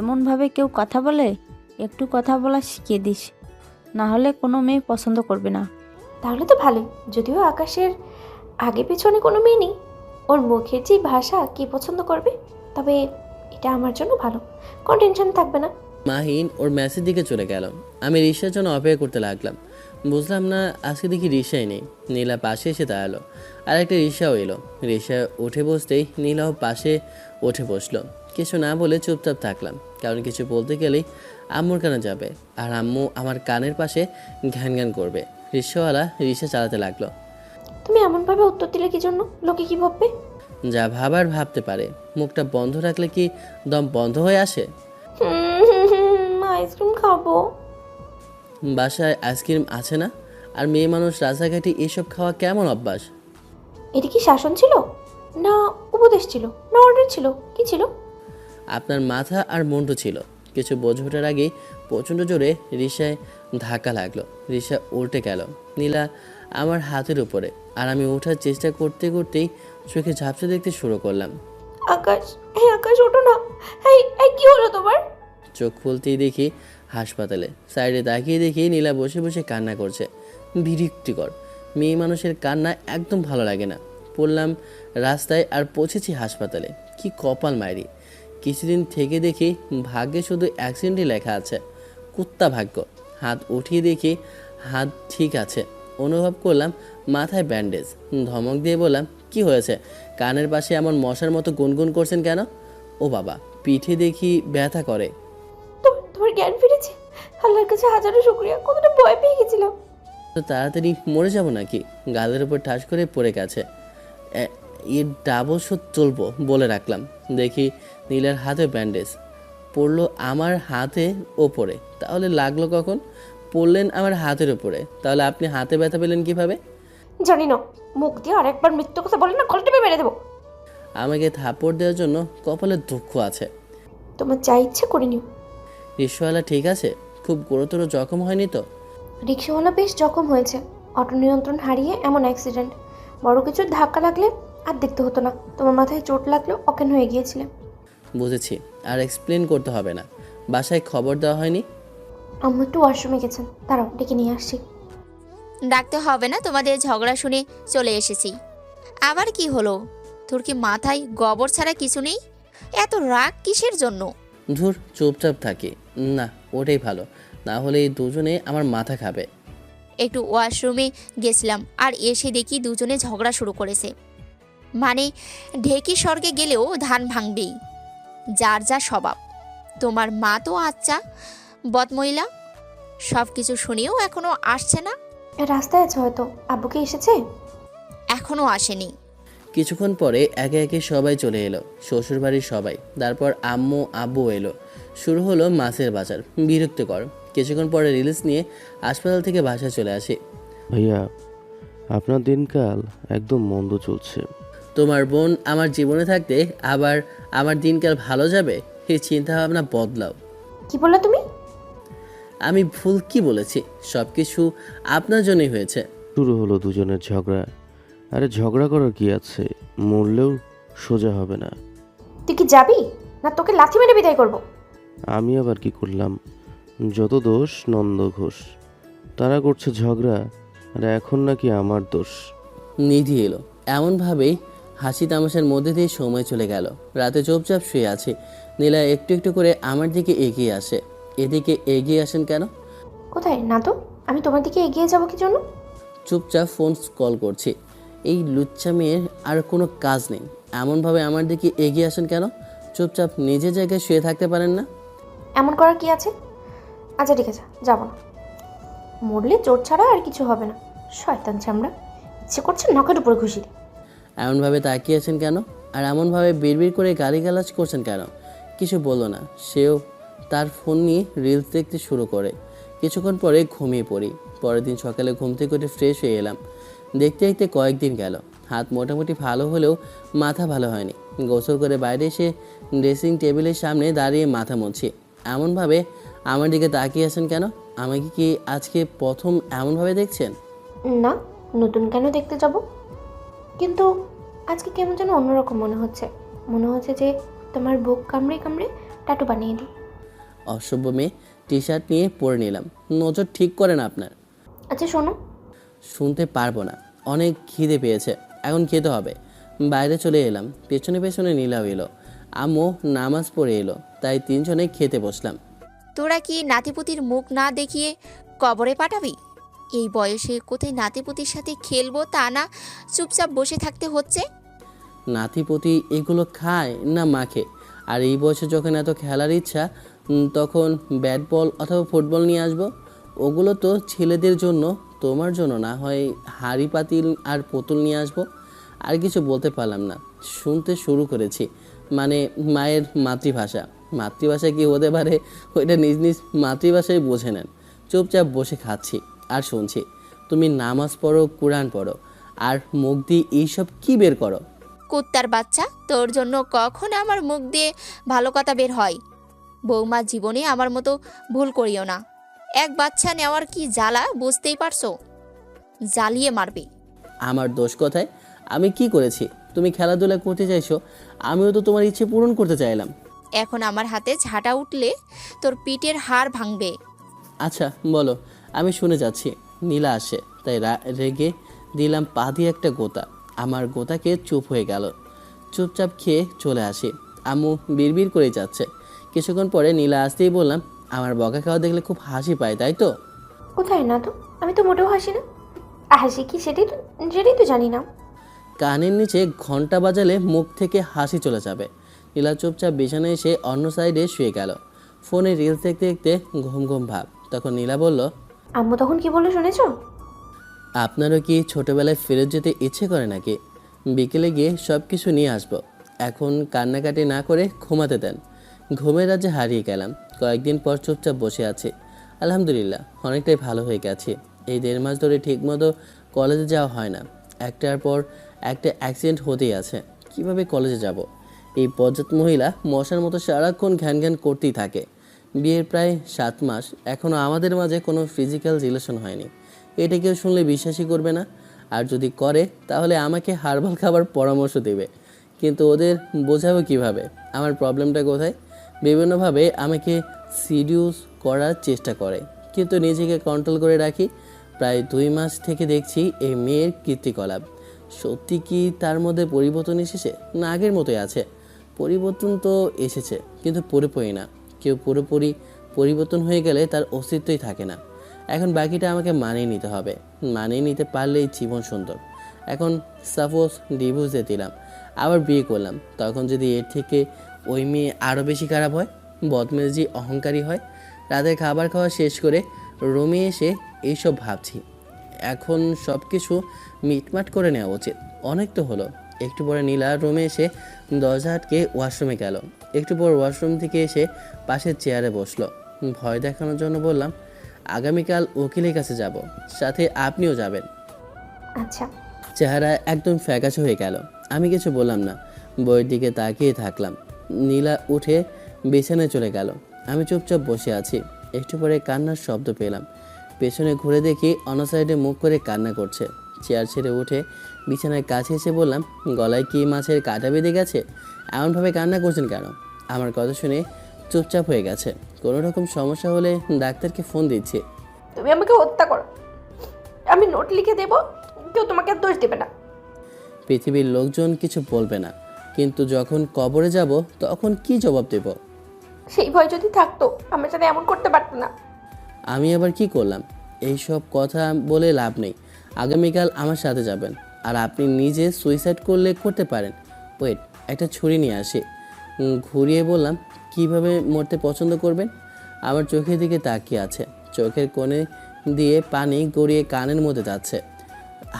এমনভাবে কেউ কথা বলে? একটু কথা বলা শিখিয়ে দিস, না হলে কোনো মেয়ে পছন্দ করবে না। তাহলে তো ভালোই, যদিও আকাশের আগে পেছনে কোনো মেয়ে নেই। ওর মুখের যে ভাষা কি পছন্দ করবে। তবে এটা আমার জন্য ভালো, কোনো টেনশন থাকবে না। মাহিন ওর ম্যাচের দিকে চলে গেল। আমি রিক্সার জন্য অপেক্ষা করতে লাগলাম। বুঝলাম না, আজকে দেখি রিক্সাই নেই। নীলা পাশে এসে দাঁড়ালো, আর একটা রিক্সাও এলো। রিক্সা উঠে বসতেই নীলাও পাশে উঠে বসলো। কিছু না বলে চুপচাপ থাকলাম, কারণ কিছু বলতে গেলেই আম্মুর কানে যাবে, আর আম্মু আমার কানের পাশে ঘ্যান ঘ্যান করবে। রিক্সাওয়ালা রিক্সা চালাতে লাগলো। তুমি এমনভাবে উত্তর দিলে কি জন্য? লোকে কি ভাববে? যা ভাবার ভাবতে পারে। মুখটা বন্ধ রাখলে কি দম বন্ধ হয়ে আসে? আইসক্রিম খাবো। বাসায় আইসক্রিম আছে না? আর মেয়ে মানুষ রাস্তাঘাটে এসব খাওয়া কেমন অভ্যাস? এটা কি শাসন ছিল, না উপদেশ ছিল, না অর্ডার ছিল? কি ছিল? আপনার মাথা আর মুন্ডু ছিল। কিছু বোঝ ওঠার আগেই প্রচণ্ড জোরে রিক্সায় ধাক্কা লাগলো। রিক্সা উল্টে গেল নীলা আমার হাতের উপরে, আর আমি ওঠার চেষ্টা করতে করতেই চোখে ঝাপসা দেখতে শুরু করলাম। আকাশ, এই আকাশ ওঠো না। এই কি হলো তোমার? চোখ খুলতেই দেখি হাসপাতালে। সাইডে তাকিয়ে দেখি নীলা বসে বসে কান্না করছে। বিরক্তিকর। মেয়ে মানুষের কান্না একদম ভালো লাগে না। পড়লাম রাস্তায় আর পৌঁছেছি হাসপাতালে। কি কপাল মাইরি! কিছুদিন থেকে দেখি ভাগ্যে শুধু অ্যাক্সিডেন্টই লেখা আছে। কুত্তা ভাগ্য। হাত উঠিয়ে দেখি হাত ঠিক আছে। অনুভব করলাম মাথায় ব্যান্ডেজ। ধমক দিয়ে বললাম, কি হয়েছে? কানের পাশে এমন মশার মতো গুনগুন করছেন কেন? ও বাবা, পিঠে দেখি ব্যথা করে। তোমার জ্ঞান ফিরেছে? আল্লাহর কাছে হাজারো শুকরিয়া। কতটা ভয় পেয়ে গেছিলাম। তো তাড়াতাড়ি মরে যাব নাকি? গালের উপর ঠাস করে পড়ে গেছে। এর ডাবল শোধ চলবো বলে রাখলাম। দেখি নীলার হাতে ব্যান্ডেজ। পড়লো আমার হাতে ওপরে, তাহলে লাগলো কখন? পড়লেন আমার হাতের ওপরে, তাহলে আপনি হাতে ব্যথা পেলেন কিভাবে? জানি না। মুখ দিয়ে আরেকবার মিথ্যে কথা বলে না, গলা টিপে মেরে দেবো। আমাকে থাপ্পড় দেওয়ার জন্য কপালে দুঃখ আছে। তোমার যা ইচ্ছে করে নিও। রিক্সাওয়ালা ঠিক আছে? খুব গুরুতর জখম হয়নি তো? রিক্সাওয়ালা বেশ জখম হয়েছে। অটো নিয়ন্ত্রণ হারিয়ে এমন অ্যাক্সিডেন্ট। বড় কিছু ধাক্কা লাগলে আর দেখতে হতো না। তোমার মাথায় চোট লাগলেও অজ্ঞান হয়ে গিয়েছিলে। বুঝেছি, আর এক্সপ্লেন করতে হবে না। বাসায় খবর দেওয়া হয়নি? আম্মু একটু ওয়াশরুমে গেছেন, দাঁড়াও ডেকে নিয়ে আসছি। ডাকতে হবে না, তোমাদের ঝগড়া শুনে চলে এসেছি। আবার কি হলো? তোর কি মাথায় গোবর ছাড়া কিছু নেই? এত রাগ কিসের জন্য? ধুর, চুপচাপ থাকি না, ওটাই ভালো। না হলে এই দুজনে আমার মাথা খাবে। একটু ওয়াশরুমে গেছিলাম আর এসে দেখি দুজনে ঝগড়া শুরু করেছে। মানে ঢেকি স্বর্গে গেলেও ধান ভাঙবেই, যার যা স্বভাব। তোমার মা তো আচ্ছা বদমহিলা, সব কিছু শুনেও এখনো আসছে না। রাস্তায় আছে হয়তো। আব্বুকে এসেছে? এখনো আসেনি। কিছুক্ষণ পরে একে একে সবাই চলে এলো, শ্বশুরবাড়ির সবাই। তারপর আম্মু আব্বু এলো। শুরু হলো মাছের বাজার। বিরক্তিকর। কিছুক্ষণ পরে রিলিজ নিয়ে হাসপাতাল থেকে বাসায় চলে আসি। ভাইয়া, আপনার দিনকাল একদম মন্দ চলছে। তোমার বোন আমার জীবনে থাকতে আবার আমার দিনকাল ভালো যাবে, এই চিন্তা ভাবনা বদলাও। কি বললে তুমি? আমি ভুল কি বলেছি? সব কিছু আপনার জন্যই হয়েছে। শুরু হলো দুজনের ঝগড়া। আরে ঝগড়া করার কি আছে, মরলেও সোজা হবে না। তুই কি যাবি, না তোকে লাথি মেরে বিদায় করবো? আমি আবার কি করলাম? যত দোষ নন্দ ঘোষ, তারা করছে ঝগড়া, আর এখন নাকি আমার দোষ। নিধি এলো। এমনভাবেই হাসি তামাশার মধ্যে দিয়ে সময় চলে গেল। রাতে চুপচাপ শুয়ে আছি। নীলা একটু একটু করে আমার দিকে এগিয়ে আসে। এদিকে এগিয়ে আসেন কেন? কোথায় না তো, আমি তোমার দিকে এগিয়ে যাবো কি জন্য? চুপচাপ ফোন কল করছি। এই লুচ্চা মেয়ের আর কোনো কাজ নেই। এমনভাবে আমার দিকে এগিয়ে আসেন কেন? চুপচাপ নিজের জায়গায় শুয়ে থাকতে পারেন না? এমন করার কি আছে? আচ্ছা ঠিক আছে, যাবো না। মরলে চোট ছাড়া আর কিছু হবে না। শয়তান চামড়া, ইচ্ছে করছে নখের উপরে ঘুষি দিই। এমনভাবে তাকিয়ে আছেন কেন? আর এমনভাবে বিড়বিড় করে গালিগালাজ করছেন কেন? কিছু বললো না। সেও তার ফোন নিয়ে রিলস দেখতে শুরু করে। কিছুক্ষণ পরে ঘুমিয়ে পড়ি। পরের দিন সকালে ঘুম থেকে উঠে ফ্রেশ হয়ে এলাম। দেখতে দেখতে কয়েকদিন গেল। হাত মোটামুটি ভালো হলেও মাথা ভালো হয়নি। গোসল করে বাইরে এসে ড্রেসিং টেবিলের সামনে দাঁড়িয়ে মাথা মুছি। এমনভাবে আমার দিকে তাকিয়ে আছেন কেন? আমাকে কি আজকে প্রথম এমনভাবে দেখছেন? না, নতুন কেন দেখতে যাব? কিন্তু আজকে কেমন যেন অন্যরকম মনে হচ্ছে। মনে হচ্ছে যে তোমার বুক কামড়ে কামড়ে ট্যাটু বানিয়ে দিই। অসভ্য মেয়ে। টি শার্ট নিয়ে পরে নিলাম। নজর ঠিক করেন আপনার। আচ্ছা শোনো। শুনতে পারবো না। অনেক খিদে পেয়েছে, এখন খেতে হবে। বাইরে চলে এলাম। পেছনে পেছনে নীলাও এলো। আম্মু নামাজ পড়ে এলো, তাই তিনজনে খেতে বসলাম। তোরা কি নাতিপুতির মুখ না দেখিয়ে কবরে পাঠাবি? এই বয়সে কোথায় নাতিপুতির সাথে খেলবো তা না, চুপচাপ বসে থাকতে হচ্ছে। নাতিপতি এগুলো খায় না মাখে? আর এই বয়সে যখন এত খেলার ইচ্ছা, তখন ব্যাট বল অথবা ফুটবল নিয়ে আসবো। ওগুলো তো ছেলেদের জন্য, তোমার জন্য না হয় হাঁড়ি পাতিল আর পুতুল নিয়ে আসবো। আর কিছু বলতে পারলাম না। শুনতে শুরু করেছি। মানে মায়ের মাতৃভাষা। মাতৃভাষা কি হতে পারে ওইটা নিজ নিজ মাতৃভাষায় বুঝে নেন। চুপচাপ বসে খাচ্ছি আর শুনছি। তুমি নামাজ পড়ো, কোরআন পড়ো, আর মুখ দিয়ে এইসব কি বের করো? কুত্তার বাচ্চা, তোর জন্য কখন আমার মুখ দিয়ে ভালো কথা বের হয়? বৌমা জীবনে আমার মতো ভুল করিও না। এক বাচ্চা নেওয়ার কি জ্বালা বুঝতেই পারছো? জ্বালিয়ে মারবে। আমার দোষ কোথায়? আমি কি করেছি? তুমি খেলাধুলা করতে চাইছো, আমিও তো তোমার ইচ্ছে পূরণ করতে চাইলাম। এখন আমার হাতে ঝাঁটা উঠলে তোর পিঠের হাড় ভাঙবে। আচ্ছা বলো, আমি শুনে যাচ্ছি। নীলা আসে, তাই রেগে দিলাম পা দিয়ে একটা গোতা। আমার গোতাকে চুপ হয়ে গেল। চুপচাপ খেয়ে চলে আসি। আম্মু বিড়বিড় করে যাচ্ছে। কিছুক্ষণ পরে নীলা আসতেই বললাম, আমার বকা খাওয়া দেখলে খুব হাসি পায়, তাই তো? কোথায় না তো, আমি তো মোটেও হাসি না। হাসি কি সেটাই তো জানি না। কানের নিচে ঘন্টা বাজালে মুখ থেকে হাসি চলে যাবে। নীলা চুপচাপ বিছানায় এসে অন্য সাইডে শুয়ে গেল। ফোনে রিলস দেখতে দেখতে ঘুম ঘুম ভাব। তখন নীলা বলল, আম্মু তখন কি বললো শুনেছো? আপনারও কি ছোটবেলায় ফেরত যেতে ইচ্ছে করে নাকি? বিকেলে গিয়ে সব কিছু নিয়ে আসবো। এখন কান্নাকাটি না করে ঘুমাতে দেন। ঘুমের রাজ্যে হারিয়ে গেলাম। কয়েকদিন পর চুপচাপ বসে আছি। আলহামদুলিল্লাহ অনেকটাই ভালো হয়ে গেছে। এই 1.5 মাস ধরে ঠিকমতো কলেজে যাওয়া হয় না। একটার পর একটা অ্যাক্সিডেন্ট হতেই আছে। কিভাবে কলেজে যাব? এই পর্যাপ্ত মহিলা মশার মতো সারাক্ষণ ঘ্যান ঘ্যান করতেই থাকে। বিয়ের প্রায় 7 মাস, এখনও আমাদের মাঝে কোনো ফিজিক্যাল রিলেশন হয়নি। এটা কেউ শুনলে বিশ্বাসই করবে না। আর যদি করে তাহলে আমাকে হার্বাল খাবার পরামর্শ দেবে। কিন্তু ওদের বোঝাবো কিভাবে আমার প্রবলেমটা কোথায়? বিভিন্নভাবে আমাকে সিডিউস করার চেষ্টা করে, কিন্তু নিজেকে কন্ট্রোল করে রাখি। প্রায় 2 মাস থেকে দেখছি এই মেয়ের কীর্তিকলাপ। সত্যি কি তার মধ্যে পরিবর্তন এসেছে, না আগের মতোই আছে? পরিবর্তন তো এসেছে, কিন্তু পুরোপুরি না। কেউ পুরোপুরি পরিবর্তন হয়ে গেলে তার অস্তিত্বই থাকে না। এখন বাকিটা আমাকে মানিয়ে নিতে হবে। মানিয়ে নিতে পারলেই জীবন সুন্দর। এখন সাপোজ ডিভোর্স দিয়ে দিলাম, আবার বিয়ে করলাম, তখন যদি এর থেকে ওই মেয়ে আরও বেশি খারাপ হয়, বদমেজাজি, অহংকারী হয়। রাতে খাবার খাওয়া শেষ করে রুমে এসে এইসব ভাবছি। এখন সব কিছু মিটমাট করে নেওয়া উচিত। অনেক তো হলো। একটু পরে নীলা রুমে এসে দরজা আটকে ওয়াশরুমে গেল। একটু পর ওয়াশরুম থেকে এসে পাশের চেয়ারে বসলো। ভয় দেখানোর জন্য বললাম, আগামীকাল উকিলের কাছে যাব, সাথে আপনিও যাবেন। আচ্ছা। চেহারা একদম ফ্যাকাশে হয়ে গেল। আমি কিছু বললাম না, বইয়ের দিকে তাকিয়ে থাকলাম। নীলা উঠে বিছানায় চলে গেল। আমি চুপচাপ বসে আছি। একটু পরে কান্নার শব্দ পেলাম। পেছনে ঘুরে দেখি অন্য সাইডে মুখ করে কান্না করছে। চেয়ার ছেড়ে উঠে বিছানায় কাছে এসে বললাম, গলায় কি মাছের কাঁটা বেঁধে গেছে? এমনভাবে কান্না করছেন কেন? আমার কথা শুনে চুপচাপ হয়ে গেছে। কোনো রকম সমস্যা হলে ডাক্তারকে ফোন দিচ্ছি। তুমি আমাকে হত্যা করো, আমি নোট লিখে দেব, কেউ তোমাকে আর দোষ দেবে না। পৃথিবীর লোকজন কিছু বলবে না, কিন্তু যখন কবরে যাব তখন কি জবাব দেব? সেই ভয় যদি থাকতো আমার সাথে এমন করতে পারতো না। আমি আবার কি করলাম? এইসব কথা বলে লাভ নেই। আগামীকাল আমার সাথে যাবেন, আর আপনি নিজে সুইসাইড করলে করতে পারেন। ওয়েট, একটা ছুরি নিয়ে আসি। ঘুরিয়ে বললাম, কিভাবে মরতে পছন্দ করবেন? আমার চোখের দিকে তাকিয়ে আছে। চোখের কোণে দিয়ে পানি গড়িয়ে কানের মধ্যে যাচ্ছে।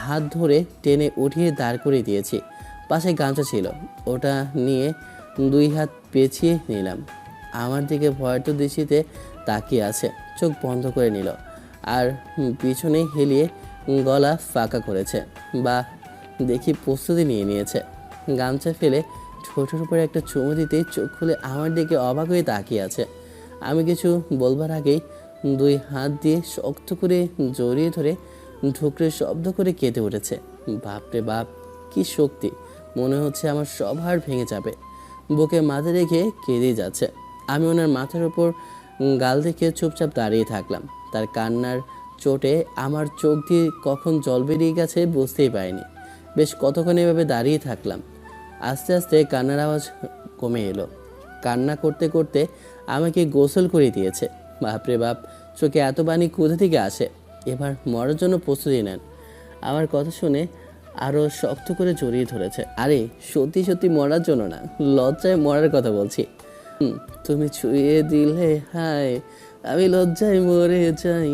হাত ধরে টেনে উঠিয়ে দাঁড় করিয়ে দিয়েছি। পাশে গামছা ছিল, ওটা নিয়ে 2 হাত পেঁচিয়ে নিলাম। আমার দিকে ভয়তো দৃষ্টিতে তাকিয়ে আছে। চোখ বন্ধ করে নিল আর পিছনে হেলিয়ে গলা ফাঁকা করেছে। বা দেখি প্রস্তুতি নিয়ে নিয়েছে। গামছা ফেলে ঠোঁটের উপরে একটা চুমু দিতেই চোখ খুলে আমার দিকে অবাক হয়ে তাকিয়ে আছে। আমি কিছু বলবার আগেই 2 হাত দিয়ে শক্ত করে জড়িয়ে ধরে ঢুকরে শব্দ করে কেঁদে উঠেছে। বাপরে বাপ, কি শক্তি! মনে হচ্ছে আমার সব হাড় ভেঙে যাবে। বুকে মাথা রেখে কেঁদেই যাচ্ছে। আমি ওনার মাথার উপর গাল দেখে চুপচাপ দাঁড়িয়ে থাকলাম। তার কান্নার চোটে আমার চোখ দিয়ে কখন জল বেরিয়ে গেছে বুঝতেই পারিনি। বেশ কতক্ষণ এভাবে দাঁড়িয়ে থাকলাম। আস্তে আস্তে কান্নার আওয়াজ কমে এলো। কান্না করতে করতে আমাকে গোসল করে দিয়েছে। বাপরে বাপ, চোখে এত পানি কোথা থেকে আসে? এবার মরার জন্য প্রস্তুতি নেন। আমার কথা শুনে আরও শক্ত করে জড়িয়ে ধরেছে। আরে সত্যি সত্যি মরার জন্য না, লজ্জায় মরার কথা বলছি। তুমি ছুঁয়ে দিলে হায়, আমি লজ্জায় মরে যাই।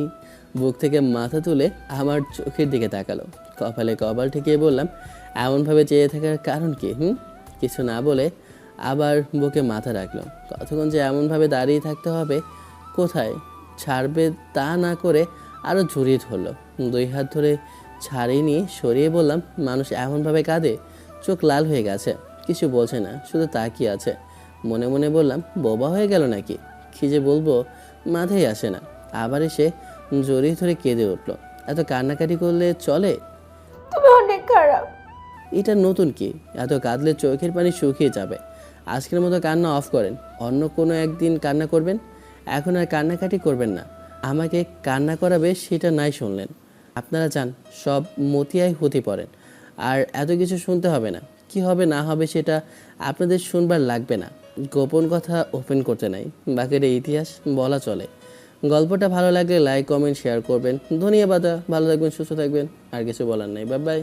বুক থেকে মাথা তুলে আমার চোখের দিকে তাকালো। কপালে কপাল ঠেকিয়ে বললাম, এমনভাবে চেয়ে থাকার কারণ কি? কিছু না বলে আবার বুকে মাথা রাখলো। কতক্ষণ যে এমনভাবে দাঁড়িয়ে থাকতে হবে, কোথায় ছাড়বে তা না করে আরও জড়িয়ে ধরলো। 2 হাত ধরে ছাড়িয়ে নিয়ে সরিয়ে বললাম, মানুষ এমনভাবে কাঁদে? চোখ লাল হয়ে গেছে, কিছু বলছে না, শুধু তাকিয়ে আছে। মনে মনে বললাম, বোবা হয়ে গেল নাকি? কী যে বলবো মাথায় আসে না। আবার এসে জড়িয়ে ধরে কেঁদে উঠলো। এত কান্নাকাটি করলে চলে? তুমি অনেক খারাপ। এটা নতুন কি? এত কাঁদলে চোখের পানি শুকিয়ে যাবে। আজকের মতো কান্না অফ করেন, অন্য কোনো একদিন কান্না করবেন। এখন আর কান্নাকাটি করবেন না। আমাকে কান্না করাবে সেটা নাই শুনলেন। আপনারা চান সব মতিয়াই হতে পড়েন, আর এত কিছু শুনতে হবে না। কি হবে না হবে সেটা আপনাদের শুনবার লাগবে না। গোপন কথা ওপেন করতে নাই, বাকিটা ইতিহাস বলা চলে। গল্পটা ভালো লাগলে লাইক, কমেন্ট, শেয়ার করবেন। ধন্যবাদ। ভালো থাকবেন, সুস্থ থাকবেন। আর কিছু বলার নেই। Bye bye.